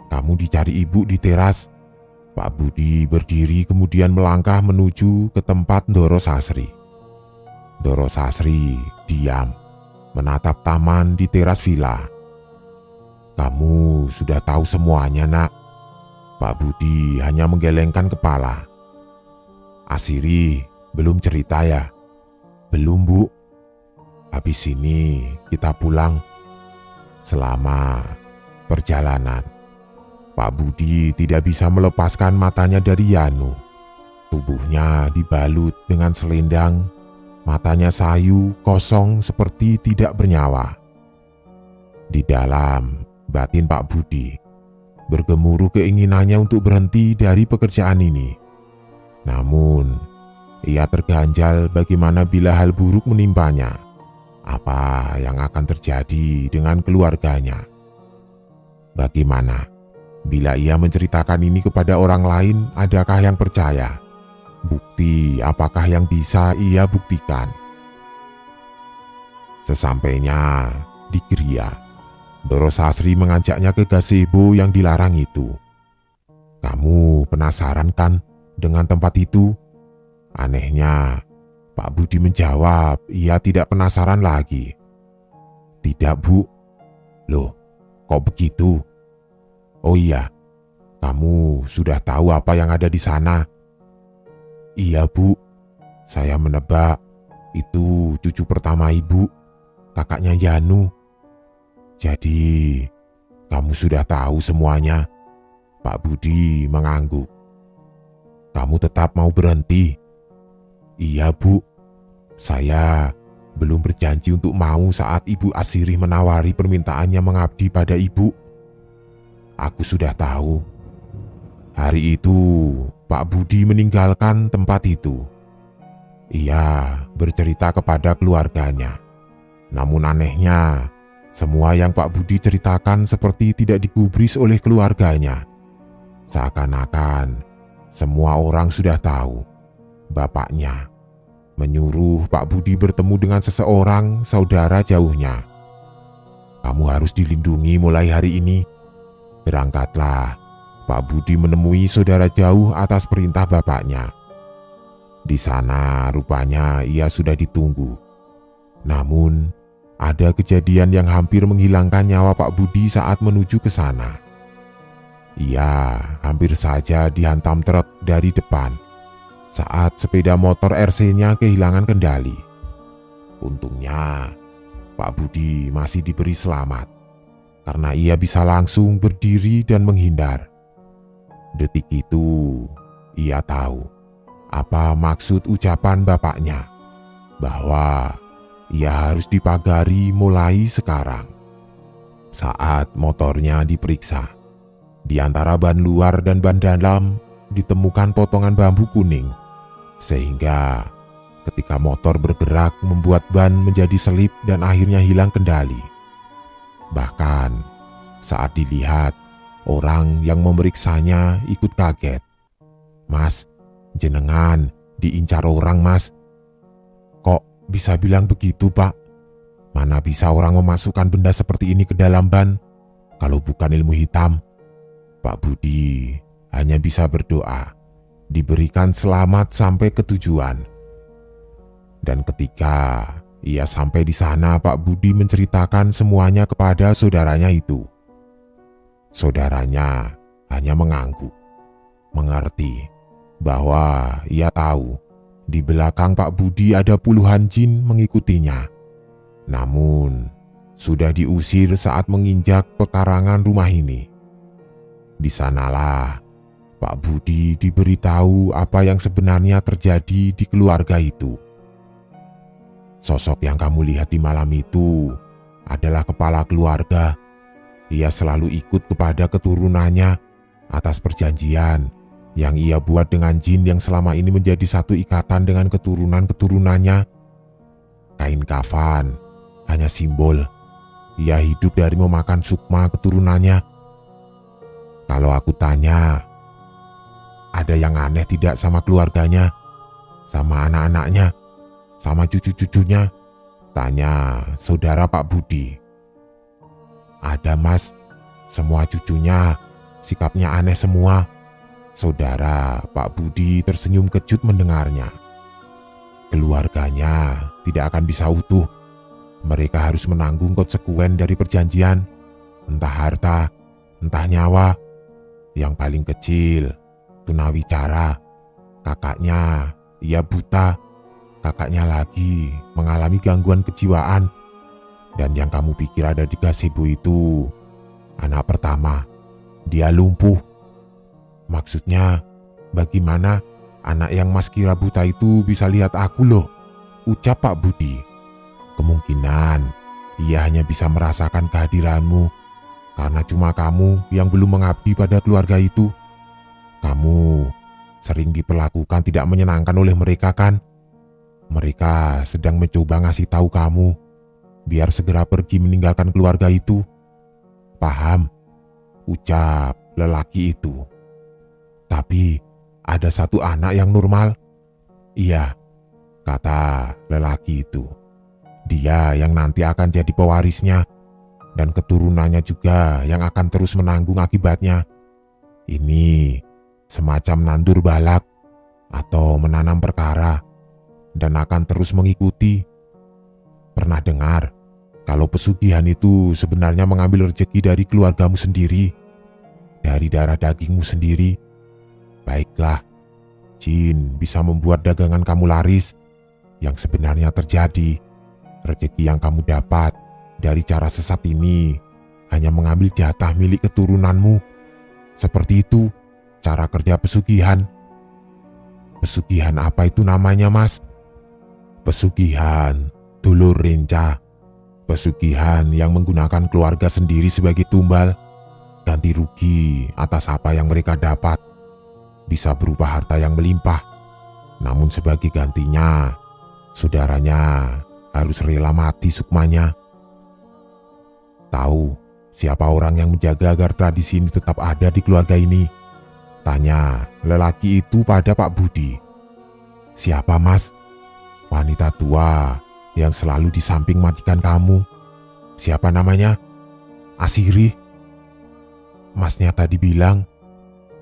"Kamu dicari ibu di teras." Pak Budi berdiri kemudian melangkah menuju ke tempat Ndoro Sasri. Ndoro Sasri diam, menatap taman di teras villa. "Kamu sudah tahu semuanya, Nak." Pak Budi hanya menggelengkan kepala. "Asiri belum cerita ya?" "Belum, Bu. Habis ini kita pulang." Selama perjalanan, Pak Budi tidak bisa melepaskan matanya dari Yanu. Tubuhnya dibalut dengan selendang, matanya sayu, kosong seperti tidak bernyawa. Di dalam batin Pak Budi bergemuruh keinginannya untuk berhenti dari pekerjaan ini. Namun, ia terganjal bagaimana bila hal buruk menimpanya. Apa yang akan terjadi dengan keluarganya? Bagaimana bila ia menceritakan ini kepada orang lain? Adakah yang percaya? Bukti apakah yang bisa ia buktikan? Sesampainya di Gria, Ndoro Sasri mengajaknya ke gazebo yang dilarang itu. "Kamu penasaran kan dengan tempat itu?" Anehnya, Pak Budi menjawab ia tidak penasaran lagi. "Tidak, Bu." "Loh, kok begitu?" "Oh iya, kamu sudah tahu apa yang ada di sana?" "Iya, Bu. Saya menebak itu cucu pertama Ibu, kakaknya Yanu." "Jadi, kamu sudah tahu semuanya?" Pak Budi mengangguk. "Kamu tetap mau berhenti?" Iya Bu, saya belum berjanji untuk mau saat Ibu Asirih menawari permintaannya mengabdi pada Ibu. Aku sudah tahu. Hari itu Pak Budi meninggalkan tempat itu. Ia bercerita kepada keluarganya. Namun anehnya, semua yang Pak Budi ceritakan seperti tidak digubris oleh keluarganya. Seakan-akan semua orang sudah tahu bapaknya menyuruh Pak Budi bertemu dengan seseorang saudara jauhnya. Kamu harus dilindungi mulai hari ini. Berangkatlah, Pak Budi menemui saudara jauh atas perintah bapaknya. Di sana rupanya ia sudah ditunggu. Namun, ada kejadian yang hampir menghilangkan nyawa Pak Budi saat menuju ke sana. Ia hampir saja dihantam truk dari depan saat sepeda motor RC-nya kehilangan kendali. Untungnya, Pak Budi masih diberi selamat karena ia bisa langsung berdiri dan menghindar. Detik itu, ia tahu apa maksud ucapan bapaknya bahwa ia harus dipagari mulai sekarang. Saat motornya diperiksa, di antara ban luar dan ban dalam ditemukan potongan bambu kuning, sehingga ketika motor bergerak membuat ban menjadi selip dan akhirnya hilang kendali. Bahkan saat dilihat, orang yang memeriksanya ikut kaget. "Mas, jenengan diincar orang, Mas." "Kok bisa bilang begitu, Pak? Mana bisa orang memasukkan benda seperti ini ke dalam ban kalau bukan ilmu hitam?" Pak Budi hanya bisa berdoa diberikan selamat sampai ke tujuan. Dan ketika ia sampai di sana, Pak Budi menceritakan semuanya kepada saudaranya itu. Saudaranya hanya mengangguk, mengerti bahwa ia tahu di belakang Pak Budi ada puluhan jin mengikutinya. Namun, sudah diusir saat menginjak pekarangan rumah ini. Di sanalah Pak Budi diberitahu apa yang sebenarnya terjadi di keluarga itu. Sosok yang kamu lihat di malam itu adalah kepala keluarga. Ia selalu ikut kepada keturunannya atas perjanjian yang ia buat dengan jin yang selama ini menjadi satu ikatan dengan keturunan-keturunannya. Kain kafan hanya simbol. Ia hidup dari memakan sukma keturunannya. Kalau aku tanya, ada yang aneh tidak sama keluarganya, sama anak-anaknya, sama cucu-cucunya? Tanya saudara Pak Budi. Ada, Mas. Semua cucunya sikapnya aneh semua. Saudara Pak Budi tersenyum kejut mendengarnya. Keluarganya tidak akan bisa utuh. Mereka harus menanggung konsekuen dari perjanjian. Entah harta, entah nyawa. Yang paling kecil tunawicara, kakaknya ia buta, kakaknya lagi mengalami gangguan kejiwaan, dan yang kamu pikir ada di gazebo itu anak pertama, dia lumpuh. Maksudnya bagaimana anak yang Mas kira buta itu bisa lihat aku loh, ucap Pak Budi. Kemungkinan ia hanya bisa merasakan kehadiranmu karena cuma kamu yang belum mengabdi pada keluarga itu. Kamu sering diperlakukan tidak menyenangkan oleh mereka kan? Mereka sedang mencoba ngasih tahu kamu biar segera pergi meninggalkan keluarga itu. Paham? Ucap lelaki itu. Tapi ada satu anak yang normal. Iya, kata lelaki itu. Dia yang nanti akan jadi pewarisnya, dan keturunannya juga yang akan terus menanggung akibatnya. Ini semacam nandur balak atau menanam perkara, dan akan terus mengikuti. Pernah dengar kalau pesugihan itu sebenarnya mengambil rezeki dari keluargamu sendiri, dari darah dagingmu sendiri? Baiklah, jin bisa membuat dagangan kamu laris. Yang sebenarnya terjadi, rezeki yang kamu dapat dari cara sesat ini hanya mengambil jatah milik keturunanmu. Seperti itu cara kerja pesugihan. Pesugihan apa itu namanya, Mas? Pesugihan dulur renca. Pesugihan yang menggunakan keluarga sendiri sebagai tumbal, ganti rugi atas apa yang mereka dapat. Bisa berupa harta yang melimpah, namun sebagai gantinya, saudaranya harus rela mati sukmanya. Tahu siapa orang yang menjaga agar tradisi ini tetap ada di keluarga ini? Tanya lelaki itu pada Pak Budi. Siapa, Mas? Wanita tua yang selalu di samping majikan kamu. Siapa namanya? Asiri. Masnya tadi bilang,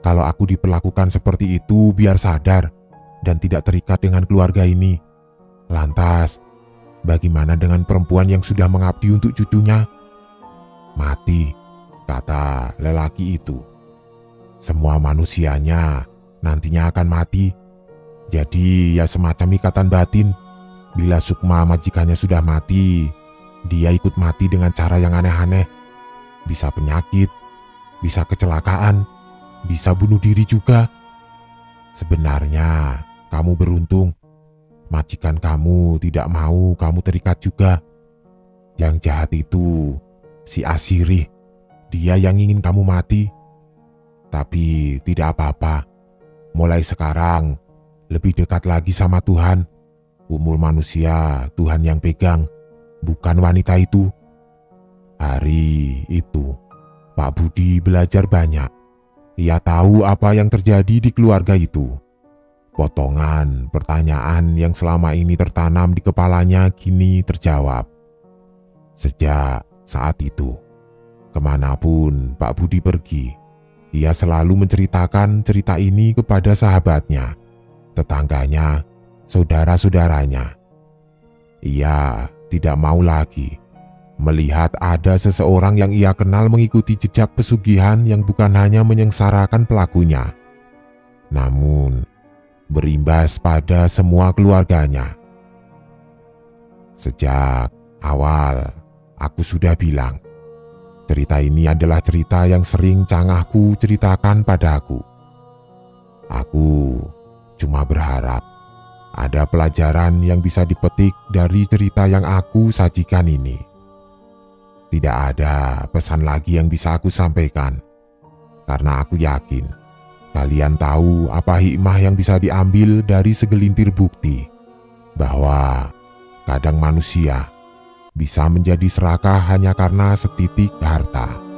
kalau aku diperlakukan seperti itu biar sadar dan tidak terikat dengan keluarga ini. Lantas, bagaimana dengan perempuan yang sudah mengabdi untuk cucunya? Mati, kata lelaki itu. Semua manusianya nantinya akan mati. Jadi ya semacam ikatan batin. Bila sukma majikannya sudah mati, dia ikut mati dengan cara yang aneh-aneh. Bisa penyakit, bisa kecelakaan, bisa bunuh diri juga. Sebenarnya kamu beruntung. Majikan kamu tidak mau kamu terikat juga. Yang jahat itu si Asiri. Dia yang ingin kamu mati. Tapi tidak apa-apa. Mulai sekarang lebih dekat lagi sama Tuhan. Umur manusia Tuhan yang pegang, bukan wanita itu. Hari itu Pak Budi belajar banyak. Ia tahu apa yang terjadi di keluarga itu. Potongan pertanyaan yang selama ini tertanam di kepalanya kini terjawab. Sejak saat itu, kemanapun Pak Budi pergi, ia selalu menceritakan cerita ini kepada sahabatnya, tetangganya, saudara-saudaranya. Ia tidak mau lagi melihat ada seseorang yang ia kenal mengikuti jejak pesugihan yang bukan hanya menyengsarakan pelakunya, namun berimbas pada semua keluarganya. Sejak awal, aku sudah bilang, cerita ini adalah cerita yang sering cangahku ceritakan padaku. Aku cuma berharap ada pelajaran yang bisa dipetik dari cerita yang aku sajikan ini. Tidak ada pesan lagi yang bisa aku sampaikan, karena aku yakin kalian tahu apa hikmah yang bisa diambil dari segelintir bukti bahwa kadang manusia bisa menjadi serakah hanya karena setitik harta.